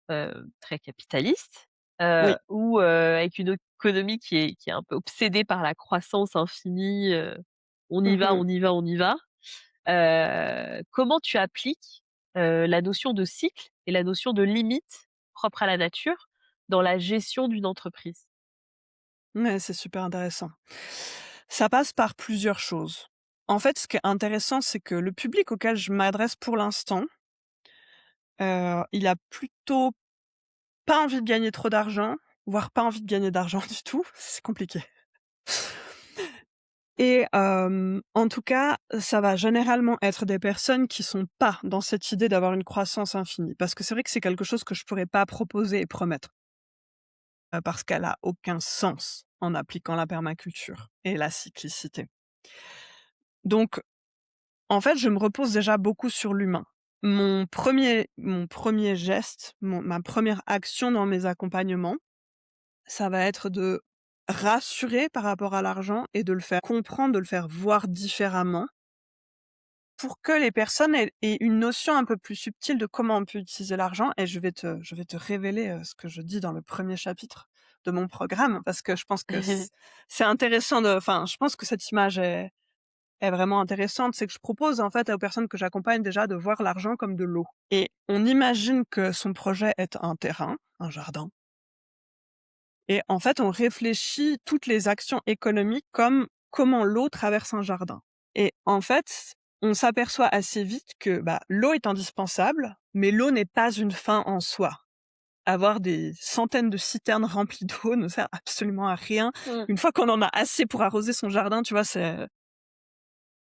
très capitaliste, Oui. où, avec une économie qui est un peu obsédée par la croissance infinie, on y va, Mmh. on y va, on y va. Comment tu appliques, la notion de cycle et la notion de limite propre à la nature dans la gestion d'une entreprise? Ouais, c'est super intéressant. Ça passe par plusieurs choses. En fait, ce qui est intéressant, c'est que le public auquel je m'adresse pour l'instant, il a plutôt pas envie de gagner trop d'argent, voire pas envie de gagner d'argent du tout, c'est compliqué. Et en tout cas, ça va généralement être des personnes qui sont pas dans cette idée d'avoir une croissance infinie. Parce que c'est vrai que c'est quelque chose que je pourrais pas proposer et promettre, parce qu'elle a aucun sens en appliquant la permaculture et la cyclicité. Donc en fait, je me repose déjà beaucoup sur l'humain. Mon premier geste, ma première action dans mes accompagnements, ça va être de rassurer par rapport à l'argent et de le faire comprendre, de le faire voir différemment. Pour que les personnes aient une notion un peu plus subtile de comment on peut utiliser l'argent, et je vais te révéler, ce que je dis dans le premier chapitre de mon programme, parce que je pense que c'est intéressant je pense que cette image est vraiment intéressante. C'est que je propose, en fait, aux personnes que j'accompagne déjà de voir l'argent comme de l'eau, et on imagine que son projet est un terrain, un jardin, et en fait, on réfléchit toutes les actions économiques comme comment l'eau traverse un jardin. Et en fait, on s'aperçoit assez vite que, bah, l'eau est indispensable, mais l'eau n'est pas une fin en soi. Avoir des centaines de citernes remplies d'eau ne sert absolument à rien. Mmh. Une fois qu'on en a assez pour arroser son jardin, tu vois, c'est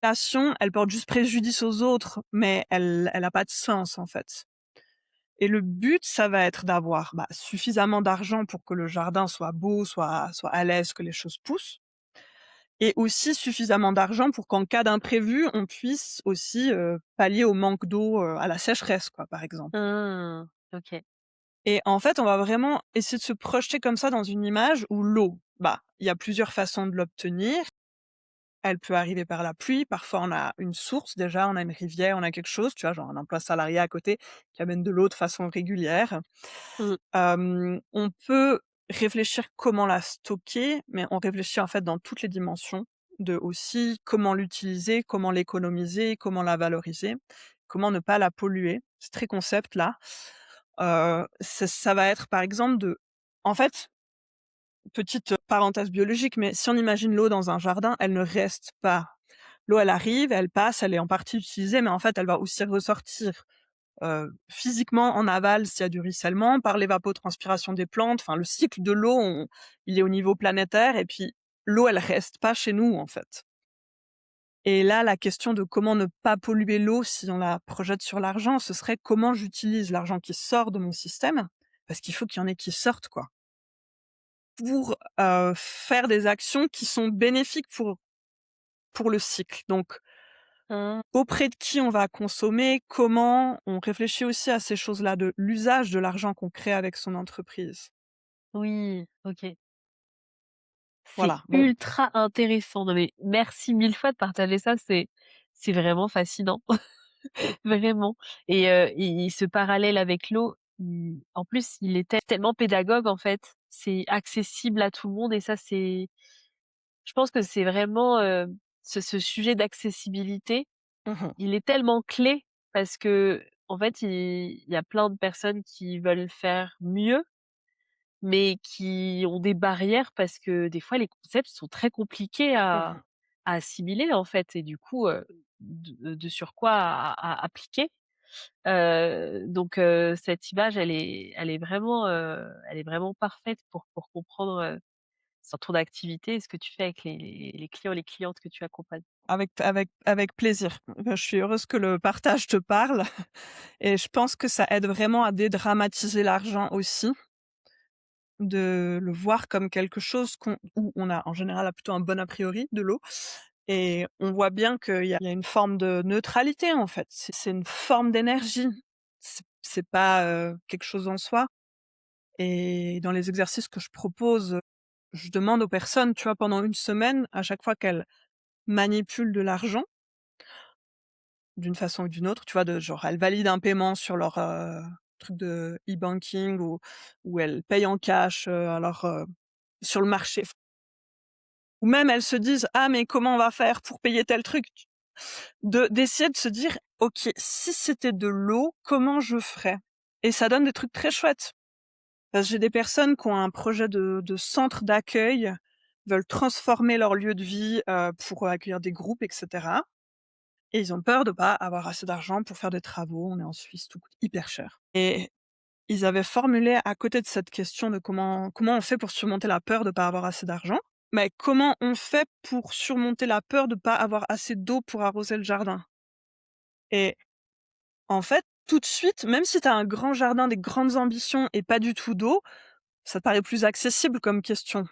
passion, elle porte juste préjudice aux autres, mais elle a pas de sens, en fait. Et le but, ça va être d'avoir, bah, suffisamment d'argent pour que le jardin soit beau, soit à l'aise, que les choses poussent, et aussi suffisamment d'argent pour qu'en cas d'imprévu, on puisse aussi, pallier au manque d'eau, à la sécheresse, quoi, par exemple. Mmh. OK. Et en fait, on va vraiment essayer de se projeter comme ça dans une image où l'eau, bah, il y a plusieurs façons de l'obtenir. Elle peut arriver par la pluie, parfois on a une source déjà, on a une rivière, on a quelque chose, tu vois? Genre un emploi salarié à côté qui amène de l'eau de façon régulière. Mmh. On peut réfléchir comment la stocker, mais on réfléchit en fait dans toutes les dimensions de aussi comment l'utiliser, comment l'économiser, comment la valoriser, comment ne pas la polluer. C'est très concept là. Ça va être par exemple de en fait, petite parenthèse biologique, mais si on imagine l'eau dans un jardin, elle ne reste pas. L'eau, elle arrive, elle passe, elle est en partie utilisée, mais en fait, elle va aussi ressortir, physiquement en aval s'il y a du ruissellement, par l'évapotranspiration des plantes. Enfin, le cycle de l'eau, il est au niveau planétaire, et puis l'eau, elle reste pas chez nous, en fait. Et là, la question de comment ne pas polluer l'eau si on la projette sur l'argent, ce serait comment j'utilise l'argent qui sort de mon système, parce qu'il faut qu'il y en ait qui sortent, quoi, pour, faire des actions qui sont bénéfiques pour le cycle. Donc Mmh. auprès de qui on va consommer, comment, on réfléchit aussi à ces choses-là, de l'usage de l'argent qu'on crée avec son entreprise. Oui, OK. C'est Voilà, bon, ultra intéressant. Non mais merci 1000 fois de partager ça, c'est vraiment fascinant. Vraiment et ce parallèle avec l'eau, en plus, il est tellement pédagogue, en fait. C'est accessible à tout le monde et ça, c'est je pense que c'est vraiment, ce sujet d'accessibilité, Mmh. il est tellement clé parce qu'en fait, il y a plein de personnes qui veulent faire mieux, mais qui ont des barrières parce que des fois les concepts sont très compliqués Mmh. à assimiler, en fait et du coup, de sur quoi à appliquer. Donc cette image, elle est vraiment parfaite pour comprendre, sur ton activité et ce que tu fais avec les clients, les clientes que tu accompagnes. Avec plaisir. Je suis heureuse que le partage te parle et je pense que ça aide vraiment à dédramatiser l'argent aussi, de le voir comme quelque chose où on a en général plutôt un bon a priori de l'eau et on voit bien qu'il y a une forme de neutralité en fait. C'est une forme d'énergie. C'est pas, quelque chose en soi et dans les exercices que je propose, je demande aux personnes, tu vois, pendant une semaine, à chaque fois qu'elles manipulent de l'argent, d'une façon ou d'une autre, tu vois? De genre, elles valident un paiement sur leur, truc de e-banking ou elles payent en cash, sur le marché. Ou même elles se disent: «Ah mais comment on va faire pour payer tel truc?» D'essayer de se dire: «OK, si c'était de l'eau, comment je ferais?» Et ça donne des trucs très chouettes. Parce que j'ai des personnes qui ont un projet de centre d'accueil, veulent transformer leur lieu de vie, pour accueillir des groupes et cetera et ils ont peur de pas avoir assez d'argent pour faire des travaux. On est en Suisse, tout coûte hyper cher et ils avaient formulé à côté de cette question de comment on fait pour surmonter la peur de pas avoir assez d'argent, mais comment on fait pour surmonter la peur de pas avoir assez d'eau pour arroser le jardin? Et en fait, tout de suite, même si tu as un grand jardin, des grandes ambitions et pas du tout d'eau, ça te paraît plus accessible comme question.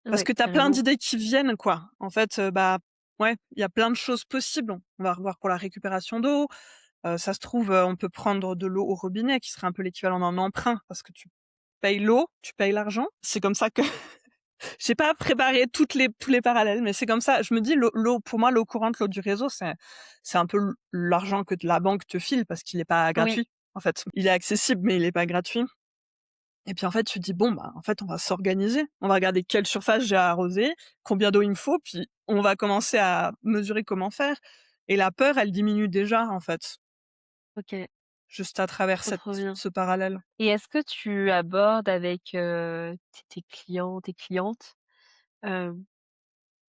Parce Ouais, que tu as plein carrément. d'idées qui viennent, quoi. En fait, bah, ouais, il y a plein de choses possibles. On va revoir pour la récupération d'eau, ça se trouve, on peut prendre de l'eau au robinet qui serait un peu l'équivalent d'un emprunt parce que tu payes l'eau, tu payes l'argent. C'est comme ça que j'ai pas préparé tous les parallèles, mais c'est comme ça. Je me dis l'eau pour moi, l'eau courante, l'eau du réseau, c'est un peu l'argent que la banque te file parce qu'il est pas Oui, gratuit, en fait. Il est accessible, mais il est pas gratuit et puis, en fait, tu te dis: «Bon, bah, en fait, on va s'organiser. On va regarder quelle surface j'ai à arroser, combien d'eau il me faut, puis on va commencer à mesurer comment faire» et la peur, elle diminue déjà, en fait, OK, juste à travers trop bien ce parallèle. et est-ce que tu abordes avec, tes clients, tes clientes, hem,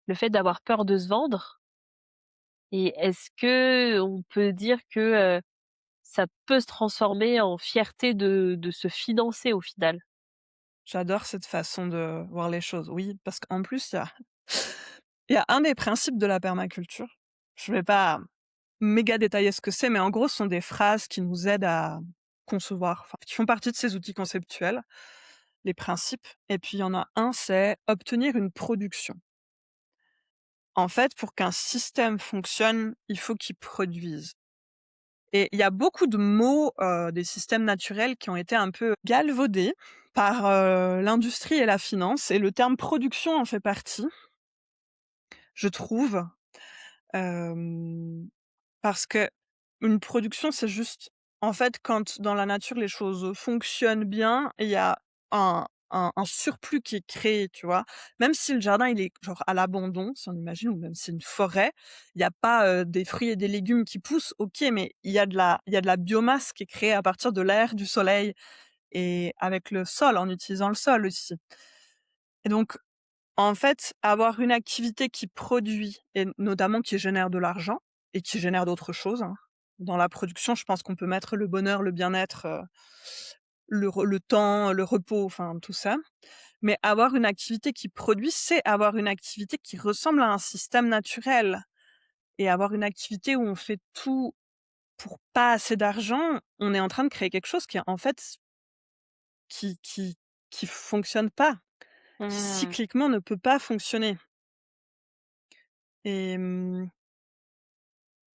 le fait d'avoir peur de se vendre? Et est-ce qu'on peut dire que, ça peut se transformer en fierté de se financer au final? J'adore cette façon de voir les choses. Oui, parce qu'en plus, il y a un des principes de la permaculture. Je vais pas méga détailler ce que c'est, mais en gros, ce sont des phrases qui nous aident à concevoir, enfin, qui font partie de ces outils conceptuels, les principes. Et puis, il y en a un, c'est obtenir une production. En fait, pour qu'un système fonctionne, il faut qu'il produise. Et il y a beaucoup de mots, des systèmes naturels qui ont été un peu galvaudés par, l'industrie et la finance et le terme production en fait partie, je trouve. Hem, Parce que une production, c'est juste en fait, quand dans la nature les choses fonctionnent bien, il y a un surplus qui est créé, tu vois? Même si le jardin, il est genre à l'abandon, si on imagine, ou même si c'est une forêt, il y a pas, des fruits et des légumes qui poussent, OK, mais il y a de la biomasse qui est créée à partir de l'air, du soleil et avec le sol, en utilisant le sol aussi. Et donc en fait, avoir une activité qui produit et notamment qui génère de l'argent et qui génère d'autres choses, hein. Dans la production, je pense qu'on peut mettre le bonheur, le bien-être, le temps, le repos, enfin tout ça. Mais avoir une activité qui produit, c'est avoir une activité qui ressemble à un système naturel et avoir une activité où on fait tout pour pas assez d'argent, on est en train de créer quelque chose qui, en fait, qui qui qui fonctionne pas, qui Mmh. cycliquement ne peut pas fonctionner et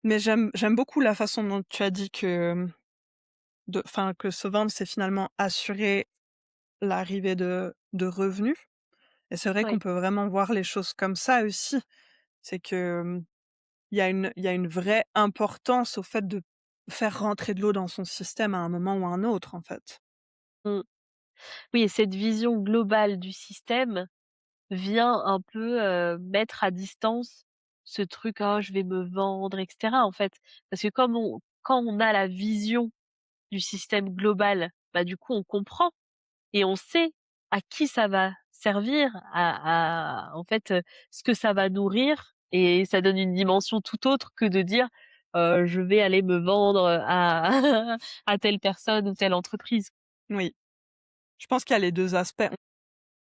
mais j'aime beaucoup la façon dont tu as dit que se vendre, c'est finalement assurer l'arrivée de revenus et c'est vrai qu'on Oui. peut vraiment voir les choses comme ça aussi. C'est que, il y a une vraie importance au fait de faire rentrer de l'eau dans son système à un moment ou à un autre, en fait. Mmh. Oui et cette vision globale du système vient un peu, mettre à distance ce truc: «Oh je vais me vendre» et cetera, en fait. Parce que comme on quand on a la vision du système global, bah, du coup on comprend et on sait à qui ça va servir, à en fait, ce que ça va nourrir et ça donne une dimension tout autre que de dire, «Je vais aller me vendre, à à telle personne ou telle entreprise». Oui, je pense qu'il y a les 2 aspects.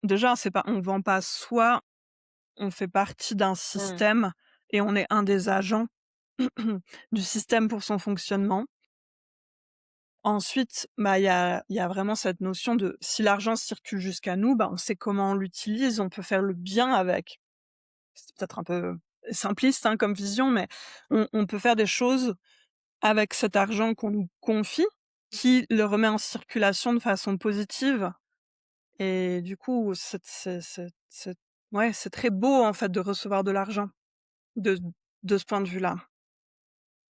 Déjà, c'est pas on vend pas soi, on fait partie d'un Mmh. système et on est un des agents du système pour son fonctionnement. Ensuite, bah, il y a vraiment cette notion de si l'argent circule jusqu'à nous, bah, on sait comment on l'utilise, on peut faire le bien avec. C'est peut-être un peu simpliste, hein, comme vision, mais on peut faire des choses avec cet argent qu'on nous confie, qui le remet en circulation de façon positive et du coup, ouais, c'est très beau, en fait, de recevoir de l'argent de ce point de vue-là.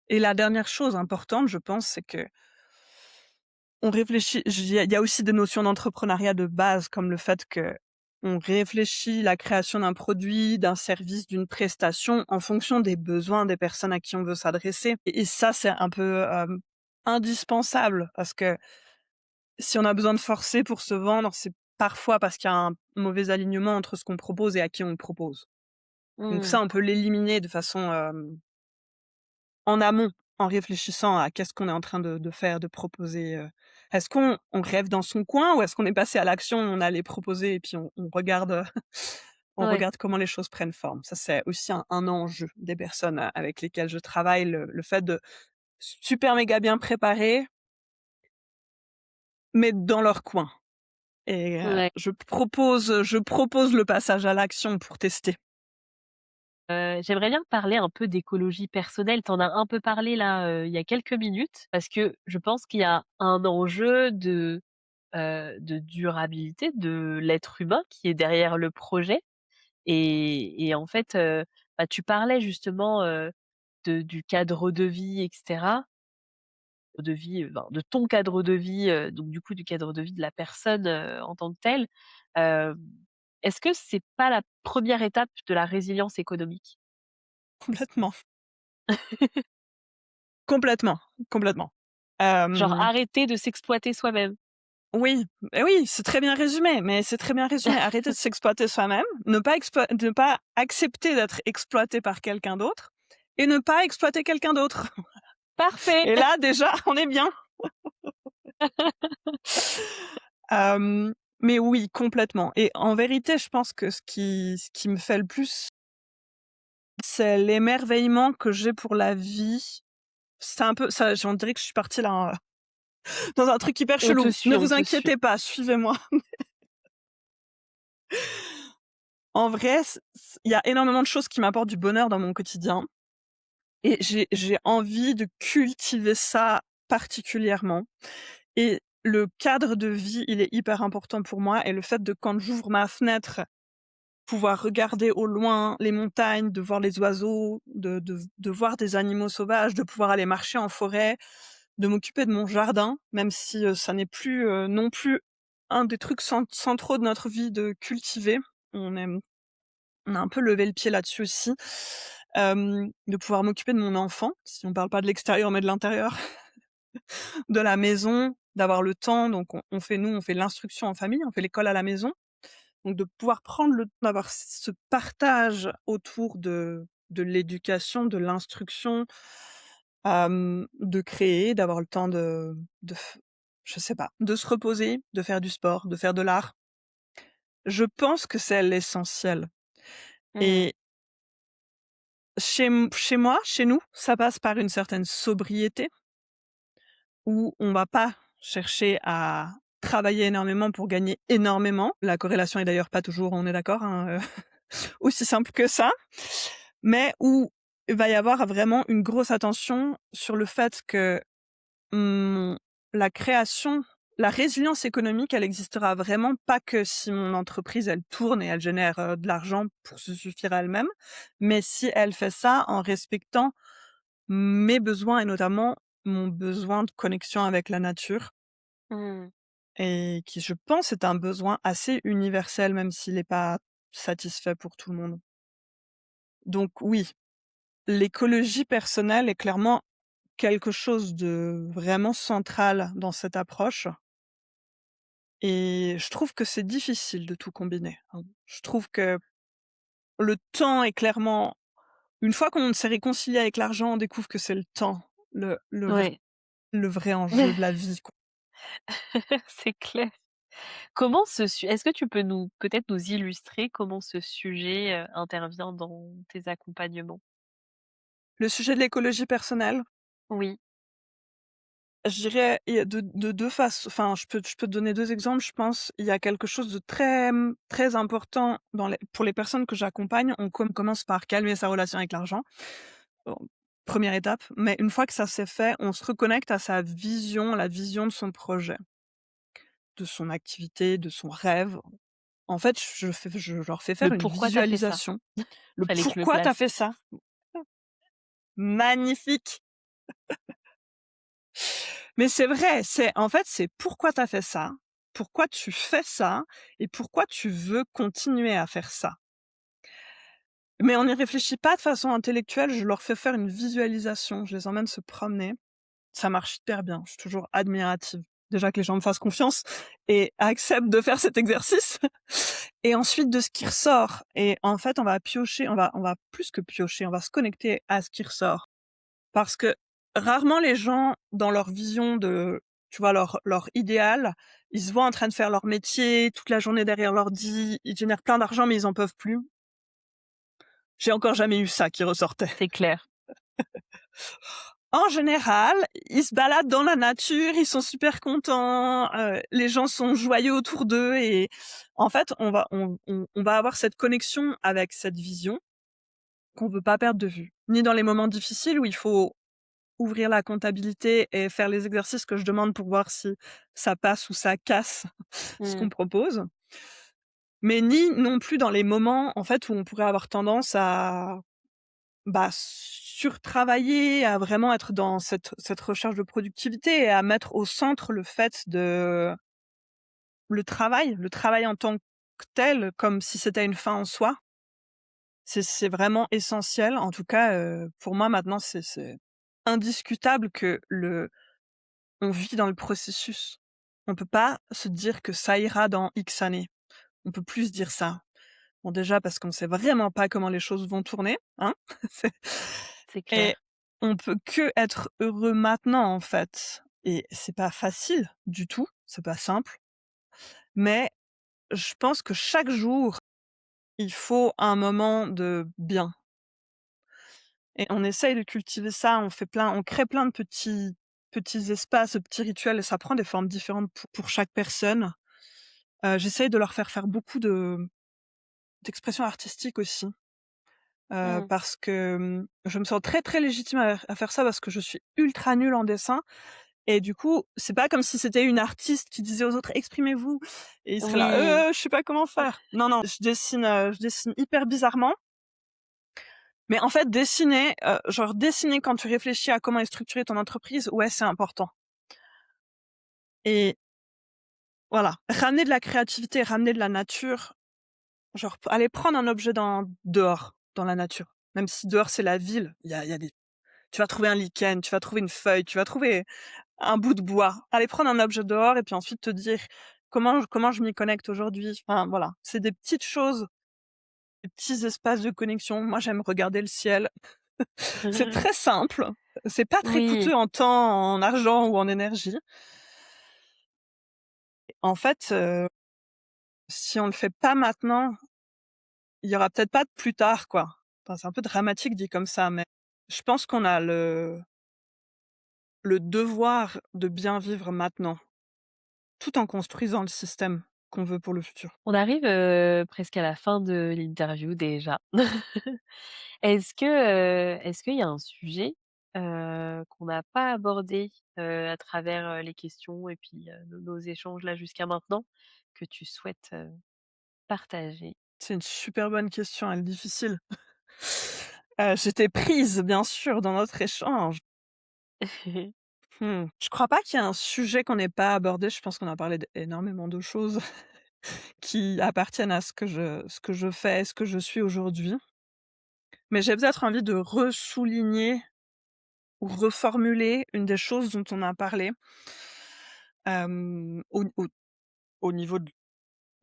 Et la dernière chose importante, je pense, c'est que on réfléchit il y a aussi des notions d'entrepreneuriat de base, comme le fait que on réfléchit la création d'un produit, d'un service, d'une prestation en fonction des besoins des personnes à qui on veut s'adresser et ça, c'est un peu, indispensable parce que si on a besoin de forcer pour se vendre, c'est parfois parce qu'il y a un mauvais alignement entre ce qu'on propose et à qui on le propose. Donc Mmh. ça, on peut l'éliminer de façon, en amont, en réfléchissant à qu'est-ce qu'on est en train de faire, de proposer, est-ce qu'on rêve dans son coin ou est-ce qu'on est passé à l'action, on a les proposés et puis on regarde, on Ouais. regarde comment les choses prennent forme. Ça, c'est aussi un enjeu des personnes, avec lesquelles je travaille, le fait de super méga bien préparer, mais dans leur coin et Ouais. je propose le passage à l'action pour tester. J'aimerais bien parler un peu d'écologie personnelle. Tu en as un peu parlé là, il y a quelques minutes, parce que je pense qu'il y a un enjeu de durabilité de l'être humain qui est derrière le projet et en fait, bah, tu parlais justement, du cadre de vie et cetera, de vie, ben, de ton cadre de vie, donc du coup du cadre de vie de la personne, en tant que telle. Hem, est-ce que c'est pas la première étape de la résilience économique? Complètement, complètement, complètement. Genre Hem arrêter de s'exploiter soi-même. Oui, oui, c'est très bien résumé, mais c'est très bien résumé. Arrêter de s'exploiter soi-même, ne pas accepter d'être exploité par quelqu'un d'autre et ne pas exploiter quelqu'un d'autre. Parfait! Et là, déjà, on est bien. Hem, mais oui, complètement et en vérité, je pense que ce qui me fait le plus, c'est l'émerveillement que j'ai pour la vie. C'est un peu ça, on dirait que je suis partie là, dans un truc hyper On te chelou. Ne suit, on vous te suit. inquiétez pas, suivez-moi. En vrai, il y a énormément de choses qui m'apportent du bonheur dans mon quotidien. Et j'ai envie de cultiver ça particulièrement et le cadre de vie, il est hyper important pour moi et le fait de quand j'ouvre ma fenêtre, pouvoir regarder au loin les montagnes, de voir les oiseaux, de voir des animaux sauvages, de pouvoir aller marcher en forêt, de m'occuper de mon jardin, même si, ça n'est plus, non plus un des trucs centraux de notre vie de cultiver. On aime on a un peu levé le pied là-dessus aussi. De pouvoir m'occuper de mon enfant, si on parle pas de l'extérieur, mais de l'intérieur, de la maison, d'avoir le temps, donc on fait l'instruction en famille, on fait l'école à la maison. Donc de pouvoir prendre le temps d'avoir ce partage autour de l'éducation, de l'instruction, de créer, d'avoir le temps de f je sais pas, de se reposer, de faire du sport, de faire de l'art. Je pense que c'est l'essentiel Mmh. et chez moi, chez nous, ça passe par une certaine sobriété où on va pas chercher à travailler énormément pour gagner énormément. La corrélation est d'ailleurs pas toujours, on est d'accord, hein, aussi simple que ça, mais où il va y avoir vraiment une grosse attention sur le fait que, mmh, la création la résilience économique, elle existera vraiment pas que si mon entreprise, elle tourne et elle génère, de l'argent pour se suffire à elle-même, mais si elle fait ça en respectant mes besoins et notamment mon besoin de connexion avec la nature Mmh. et qui, je pense, est un besoin assez universel, même s'il n'est pas satisfait pour tout le monde. Donc oui, l'écologie personnelle est clairement quelque chose de vraiment central dans cette approche et je trouve que c'est difficile de tout combiner, hein. Je trouve que le temps est clairement une fois qu'on s'est réconcilié avec l'argent, on découvre que c'est le temps, Ouais. le vrai enjeu de la vie, quoi. C'est clair. Comment ce su Est-ce que tu peux nous peut-être nous illustrer comment ce sujet, intervient dans tes accompagnements? Le sujet de l'écologie personnelle, Oui, je dirais, il y a de 2 façons enfin, je peux te donner 2 exemples, je pense. Il y a quelque chose de très, très important dans les pour les personnes que j'accompagne. On commence par calmer sa relation avec l'argent, bon, 1re étape, mais une fois que ça c'est fait, on se reconnecte à sa vision, la vision de son projet, de son activité, de son rêve. En fait, je leur fais le faire une pourquoi tu as fait ça? visualisation. Le Fallait que je le pourquoi tu as place. fait ça? Magnifique! Mais c'est vrai, c'est en fait, c'est pourquoi tu as fait ça, pourquoi tu fais ça et pourquoi tu veux continuer à faire ça. Mais on n'y réfléchit pas de façon intellectuelle, je leur fais faire une visualisation, je les emmène se promener. Ça marche hyper bien, je suis toujours admirative. Déjà que les gens me fassent confiance et acceptent de faire cet exercice et ensuite de ce qui ressort et en fait, on va piocher, on va plus que piocher, on va se connecter à ce qui ressort. Parce que rarement les gens dans leur vision de tu vois, leur idéal, ils se voient en train de faire leur métier toute la journée derrière l'ordi, ils génèrent plein d'argent mais ils en peuvent plus. J'ai encore jamais eu ça qui ressortait. C'est clair. En général, ils se baladent dans la nature, ils sont super contents, les gens sont joyeux autour d'eux et en fait, on va avoir cette connexion avec cette vision qu'on veut pas perdre de vue. Ni dans les moments difficiles où il faut ouvrir la comptabilité et faire les exercices que je demande pour voir si ça passe ou ça casse ce Mmh. qu'on propose, mais ni non plus dans les moments, en fait, où on pourrait avoir tendance à, bah, surtravailler, à vraiment être dans cette recherche de productivité et à mettre au centre le fait de le travail en tant que tel, comme si c'était une fin en soi. C'est vraiment essentiel. En tout cas, pour moi maintenant, c'est indiscutable que le on vit dans le processus. On peut pas se dire que ça ira dans X années. On peut plus se dire ça. Bon, déjà parce qu'on sait vraiment pas comment les choses vont tourner, hein. C'est C'est et clair. on peut que être heureux maintenant, en fait et c'est pas facile du tout, c'est pas simple, mais je pense que chaque jour, il faut un moment de bien et on essaye de cultiver ça, on crée plein de petits espaces, de petits rituels et ça prend des formes différentes pour chaque personne. J'essaye de leur faire faire beaucoup d'expressions artistiques aussi, Mmh. parce que, je me sens très, très légitime à faire ça parce que je suis ultra nulle en dessin et du coup, c'est pas comme si c'était une artiste qui disait aux autres: «Exprimez-vous» et ils seraient Oui. là: Je sais pas comment faire». Non, non, je dessine hyper bizarrement, mais en fait dessiner, genre dessiner quand tu réfléchis à comment est structurée ton entreprise, ouais, c'est important et voilà, ramener de la créativité, ramener de la nature. Genre, aller prendre un objet dehors, dans la nature. Même si dehors c'est la ville, il y a des tu vas trouver un lichen, tu vas trouver une feuille, tu vas trouver un bout de bois. Aller prendre un objet dehors et puis ensuite te dire: «Comment je m'y connecte aujourd'hui?» Enfin voilà, c'est des petites choses, des petits espaces de connexion. Moi j'aime regarder le ciel. C'est très simple, c'est pas très Oui. coûteux en temps, en argent ou en énergie. En fait, si on le fait pas maintenant, il y aura peut-être pas de plus tard, quoi. Enfin, c'est un peu dramatique dit comme ça, mais je pense qu'on a le devoir de bien vivre maintenant, tout en construisant le système qu'on veut pour le futur. On arrive, presque à la fin de l'interview déjà. Est-ce qu'il y a un sujet, qu'on n'a pas abordé, à travers, les questions et puis, nos échanges là jusqu'à maintenant, que tu souhaites, partager? C'est une super bonne question, elle est difficile. J'étais prise, bien sûr, dans notre échange. Je crois pas qu'il y ait un sujet qu'on n'ait pas abordé. Je pense qu'on a parlé d'énormément de choses qui appartiennent à ce que je fais, ce que je suis aujourd'hui. Mais j'ai peut-être envie de ressouligner ou reformuler une des choses dont on a parlé, au niveau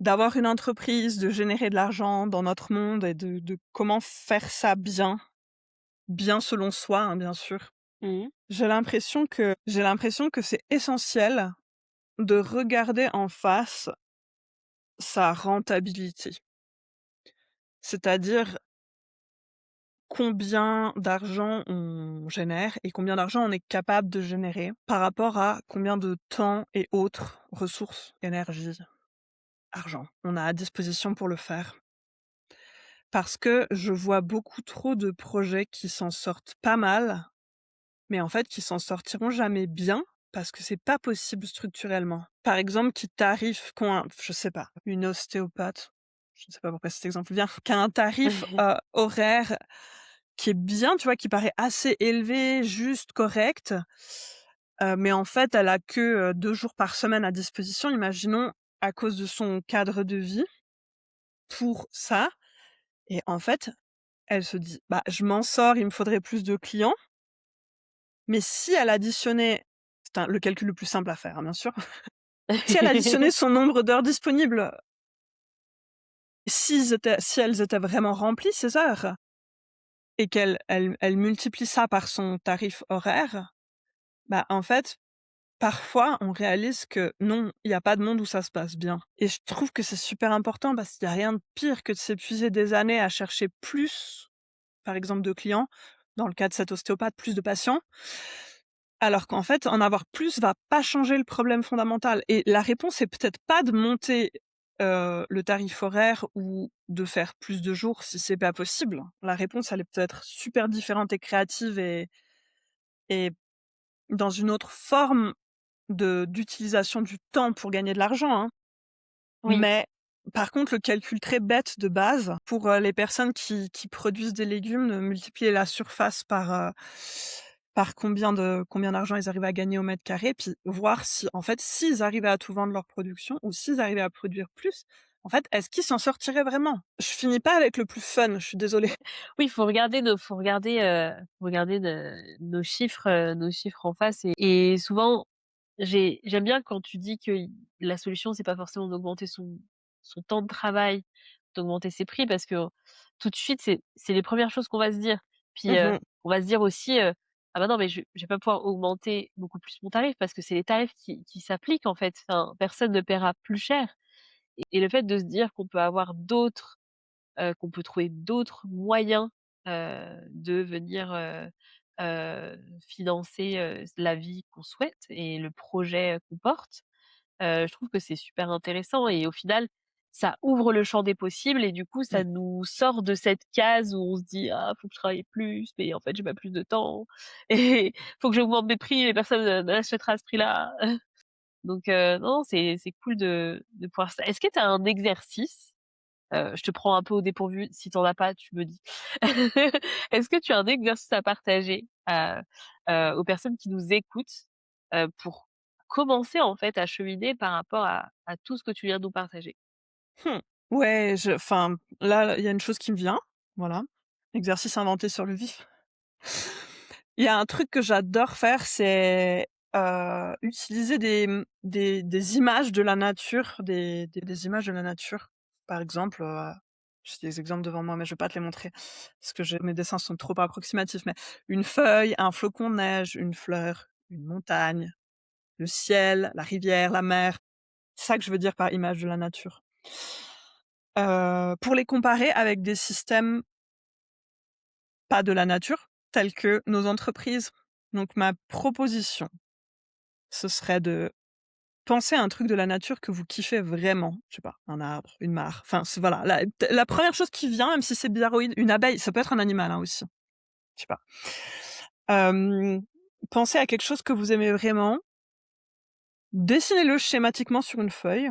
d'avoir une entreprise, de générer de l'argent dans notre monde et de comment faire ça bien, bien selon soi, hein, bien sûr. Mmh. J'ai l'impression que c'est essentiel de regarder en face sa rentabilité. C'est-à-dire combien d'argent on génère et combien d'argent on est capable de générer par rapport à combien de temps et autres ressources, énergie, argent on a à disposition pour le faire. Parce que je vois beaucoup trop de projets qui s'en sortent pas mal, mais en fait qui s'en sortiront jamais bien parce que c'est pas possible structurellement. Par exemple, qui tarif qu'ont je sais pas, une ostéopathe, je ne sais pas pourquoi cet exemple vient, qui a un tarif, horaire qui est bien, tu vois? Qui paraît assez élevé, juste, correct, mais en fait, elle a que, 2 jours par semaine à disposition, imaginons, à cause de son cadre de vie pour ça et en fait, elle se dit: «Bah, je m'en sors, il me faudrait plus de clients», mais si elle additionnait c'est un le calcul le plus simple à faire, hein, bien sûr. Si elle additionnait son nombre d'heures disponibles, si elles étaient vraiment remplies, ces heures, et qu'elle multiplie ça par son tarif horaire, bah, en fait, parfois, on réalise que non, il y a pas de monde où ça se passe bien et je trouve que c'est super important parce qu'il y a rien de pire que de s'épuiser des années à chercher plus, par exemple, de clients, dans le cas de cet ostéopathe, plus de patients, alors qu'en fait, en avoir plus va pas changer le problème fondamental et la réponse est peut-être pas de monter, le tarif horaire ou de faire plus de jours si c'est pas possible. La réponse, elle est peut-être super différente et créative et dans une autre forme de d'utilisation du temps pour gagner de l'argent, hein. Oui. Mais par contre, le calcul très bête de base pour, les personnes qui produisent des légumes, de multiplier la surface par combien d'argent ils arrivent à gagner au mètre carré, puis voir si en fait, s'ils arrivaient à tout vendre leur production ou s'ils arrivaient à produire plus, en fait, est-ce qu'ils s'en sortiraient vraiment? Je finis pas avec le plus fun, je suis désolée. Oui, faut regarder nos chiffres en face et souvent j'aime bien quand tu dis que la solution, c'est pas forcément d'augmenter son temps de travail, d'augmenter ses prix parce que tout de suite, c'est les premières choses qu'on va se dire. Puis, Mmh. on va se dire aussi, «Ah bah non, mais je vais pas pouvoir augmenter beaucoup plus mon tarif» parce que c'est les tarifs qui s'appliquent en fait. Enfin, personne ne paiera plus cher et le fait de se dire qu'on peut trouver d'autres moyens, de venir, financer, la vie qu'on souhaite et le projet qu'on porte. Je trouve que c'est super intéressant et au final, ça ouvre le champ des possibles et du coup, ça Mmh. nous sort de cette case où on se dit: «Ah, faut que je travaille plus, mais en fait, j'ai pas plus de temps et faut que j'augmente mes prix, mais personne, n'achètera à ce prix-là». Donc non, c'est cool de pouvoir ça. Est-ce que tu as un exercice. Je te prends un peu au dépourvu, si tu en as pas, tu me dis. Est-ce que tu as un exercice à partager aux personnes qui nous écoutent, pour commencer en fait à cheminer par rapport à tout ce que tu viens de nous partager? Mmh. Ouais, enfin, là, il y a une chose qui me vient, voilà. Exercice inventé sur le vif. Il y a un truc que j'adore faire, c'est, utiliser des images de la nature, des images de la nature. Par exemple, j'ai des exemples devant moi, mais je vais pas te les montrer parce que mes dessins sont trop approximatifs, mais une feuille, un flocon de neige, une fleur, une montagne, le ciel, la rivière, la mer. C'est ça que je veux dire par image de la nature. Pour les comparer avec des systèmes pas de la nature, tels que nos entreprises. Donc ma proposition, ce serait de penser à un truc de la nature que vous kiffez vraiment. Je sais pas, un arbre, une mare, enfin c'est voilà, la 1re chose qui vient, même si c'est bizarroïde, une abeille, ça peut être un animal, hein, aussi, je sais pas. Hem, Pensez à quelque chose que vous aimez vraiment, dessinez-le schématiquement sur une feuille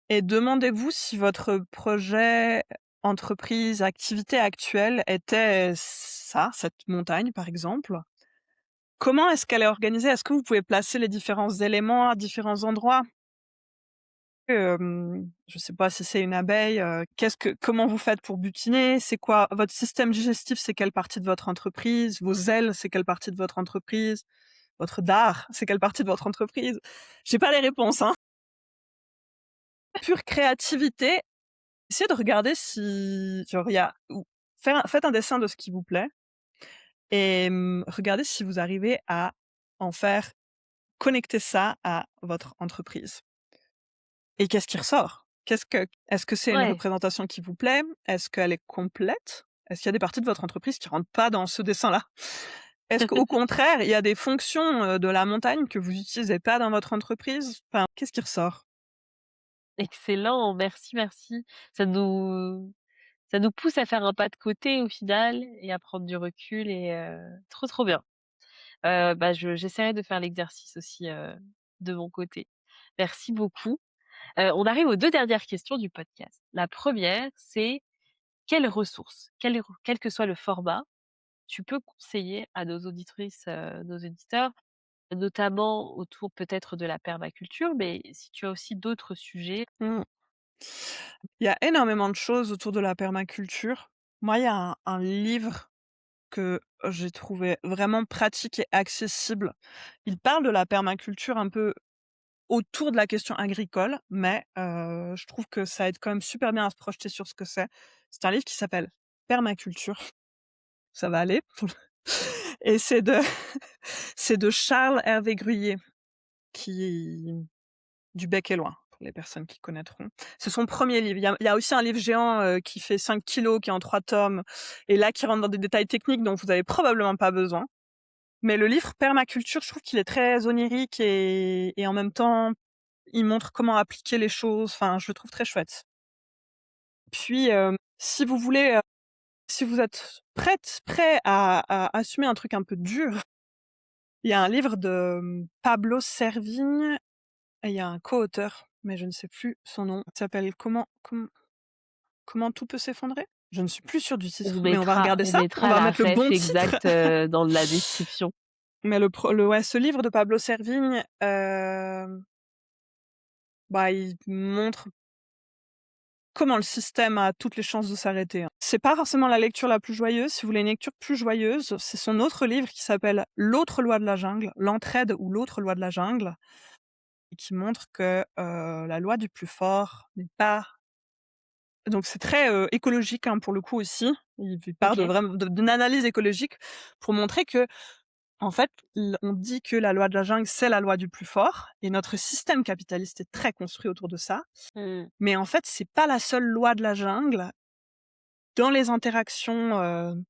et demandez-vous si votre projet, entreprise, activité actuelle était ça, cette montagne par exemple. Comment est-ce qu'elle est organisée? Est-ce que vous pouvez placer les différents éléments à différents endroits? Je sais pas si c'est une abeille, comment vous faites pour butiner? C'est quoi votre système digestif? C'est quelle partie de votre entreprise? Vos ailes, c'est quelle partie de votre entreprise? Votre dard, c'est quelle partie de votre entreprise? J'ai pas les réponses, hein. Pure créativité, essayez de regarder si genre il y a ou faites un dessin de ce qui vous plaît et regardez si vous arrivez à en faire connecter ça à votre entreprise. Et qu'est-ce qui ressort? Est-ce que c'est une Ouais. représentation qui vous plaît? Est-ce qu'elle est complète? Est-ce qu'il y a des parties de votre entreprise qui rentrent pas dans ce dessin-là? Est-ce qu'au contraire, il y a des fonctions, de la montagne que vous utilisez pas dans votre entreprise? Enfin, qu'est-ce qui ressort? Excellent, merci, merci. Ça nous ça nous pousse à faire un pas de côté au final et à prendre du recul et trop, trop bien. Bah, j'essaierai de faire l'exercice aussi, de mon côté. Merci beaucoup. On arrive aux 2 dernières questions du podcast. La première, c'est quelles ressources, quel que soit le format, tu peux conseiller à nos auditrices, nos auditeurs, notamment autour peut-être de la permaculture, mais si tu as aussi d'autres sujets. Mmh. Il y a énormément de choses autour de la permaculture. Moi, il y a un livre que j'ai trouvé vraiment pratique et accessible. Il parle de la permaculture un peu autour de la question agricole, mais je trouve que ça aide quand même super bien à se projeter sur ce que c'est. C'est un livre qui s'appelle Permaculture, ça va aller pour le et c'est de Charles Hervé Gruyer qui du Bec et Loin, pour les personnes qui connaîtront. C'est son premier livre. Il y a aussi un livre géant, qui fait 5 kilos, qui est en 3 tomes et là, qui rentre dans des détails techniques dont vous avez probablement pas besoin. Mais le livre Permaculture, je trouve qu'il est très onirique et en même temps, il montre comment appliquer les choses. Enfin, je le trouve très chouette. Puis, si vous voulez, si vous êtes prêt à assumer un truc un peu dur, il y a un livre de, Pablo Servigne et il y a un co-auteur, mais je ne sais plus son nom. Ça s'appelle Comment tout peut s'effondrer? Je ne suis plus sûre du titre, mais on va regarder On ça. On mettra va la mettre le ref bon titre. exacte, dans la description. Mais ouais, ce livre de Pablo Servigne, bah, il montre comment le système a toutes les chances de s'arrêter, hein. C'est pas forcément la lecture la plus joyeuse. Si vous voulez une lecture plus joyeuse, c'est son autre livre qui s'appelle L'autre loi de la jungle, L'entraide ou l'autre loi de la jungle et qui montre que, la loi du plus fort n'est pas donc c'est très, écologique, hein, pour le coup aussi. Il part de OK, vraiment d'une analyse écologique pour montrer que en fait, on dit que la loi de la jungle, c'est la loi du plus fort et notre système capitaliste est très construit autour de ça. mmh, Mais en fait, c'est pas la seule loi de la jungle. Dans les interactions,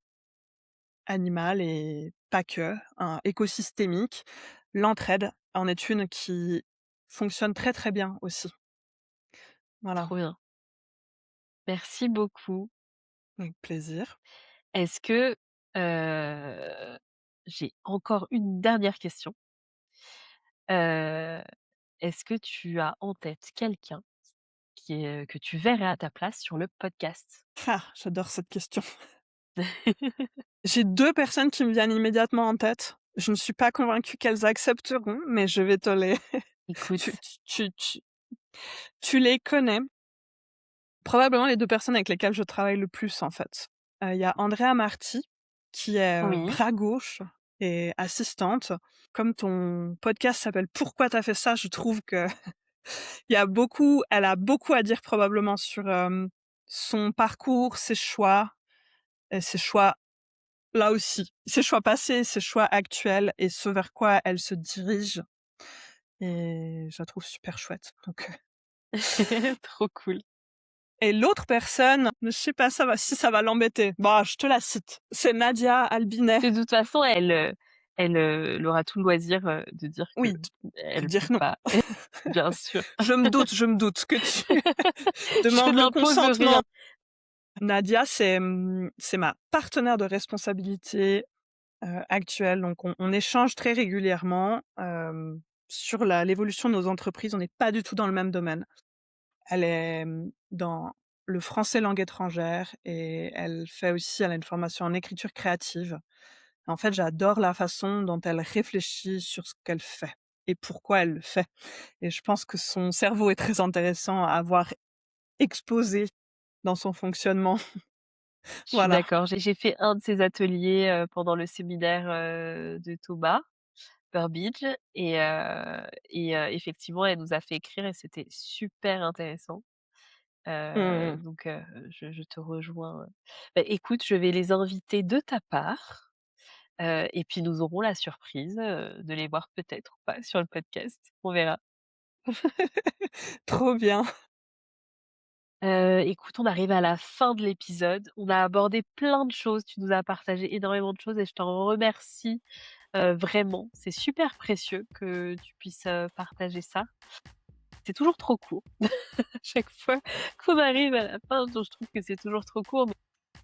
animales et pas que, hein, écosystémiques, l'entraide en est une qui fonctionne très, très bien aussi. Voilà, trop bien. Merci beaucoup. avec plaisir. Est-ce que, heu, j'ai encore une dernière question. Heu, est-ce que tu as en tête quelqu'un que tu verrais à ta place sur le podcast? Ah, j'adore cette question. J'ai 2 personnes qui me viennent immédiatement en tête. Je ne suis pas convaincue qu'elles accepteront, mais je vais te les tu Écoute, tu tu tu tu les connais. Probablement les 2 personnes avec lesquelles je travaille le plus, en fait. Il y a Andrea Marti, qui est, oui, bras gauche et assistante. Comme ton podcast s'appelle «Pourquoi t'as fait ça?», je trouve que elle a beaucoup à dire probablement sur, son parcours, ses choix et ses choix là aussi, ses choix passés, ses choix actuels et ce vers quoi elle se dirige et je la trouve super chouette donc trop cool. et l'autre personne, je sais pas si ça va l'embêter. Bah, je te la cite. C'est Nadia Albinet. De toute façon, elle aura tout le loisir, de dire Oui, de qu'elle dire peut non. pas. Bien sûr. Je me doute que tu Je demandes le n'impose consentement. rien. Nadia, c'est ma partenaire de responsabilité, actuelle, donc on échange très régulièrement, sur l'évolution de nos entreprises. On n'est pas du tout dans le même domaine. Elle est, dans le français langue étrangère et elle a une formation en écriture créative. En fait, j'adore la façon dont elle réfléchit sur ce qu'elle fait et pourquoi elle le fait et je pense que son cerveau est très intéressant à avoir explosé dans son fonctionnement. Je suis Voilà. d'accord. J'ai fait un de ces ateliers, pendant le séminaire, de Thomas Burbidge effectivement, elle nous a fait écrire et c'était super intéressant. Mmh. Donc je te rejoins. Bah, écoute, je vais les inviter de ta part, et puis nous aurons la surprise, de les voir peut-être ou pas sur le podcast. On verra. Trop bien. Écoute, on arrive à la fin de l'épisode. On a abordé plein de choses. Tu nous as partagé énormément de choses et je t'en remercie, vraiment. C'est super précieux que tu puisses, partager ça. C'est toujours trop court. Chaque fois qu'on arrive à la fin, je trouve que c'est toujours trop court, mais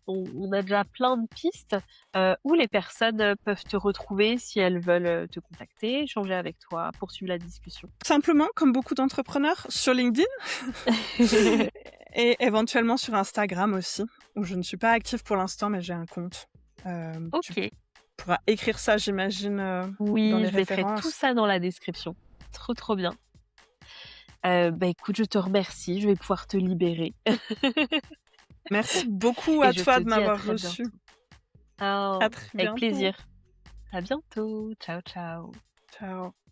on a déjà plein de pistes, où les personnes, peuvent te retrouver si elles veulent, te contacter, échanger avec toi, poursuivre la discussion. Simplement, comme beaucoup d'entrepreneurs, sur LinkedIn et éventuellement sur Instagram aussi, où je ne suis pas active pour l'instant, mais j'ai un compte. Tu OK. pourras écrire ça, j'imagine, dans Oui, les je mettrai tout références. ça dans la description. Trop, trop bien. Bah, écoute, je te remercie, je vais pouvoir te libérer Merci beaucoup et à je toi te de dis à m'avoir très reçue. bientôt. À Oh, très avec bientôt. plaisir. À bientôt. Ciao, ciao. Ciao.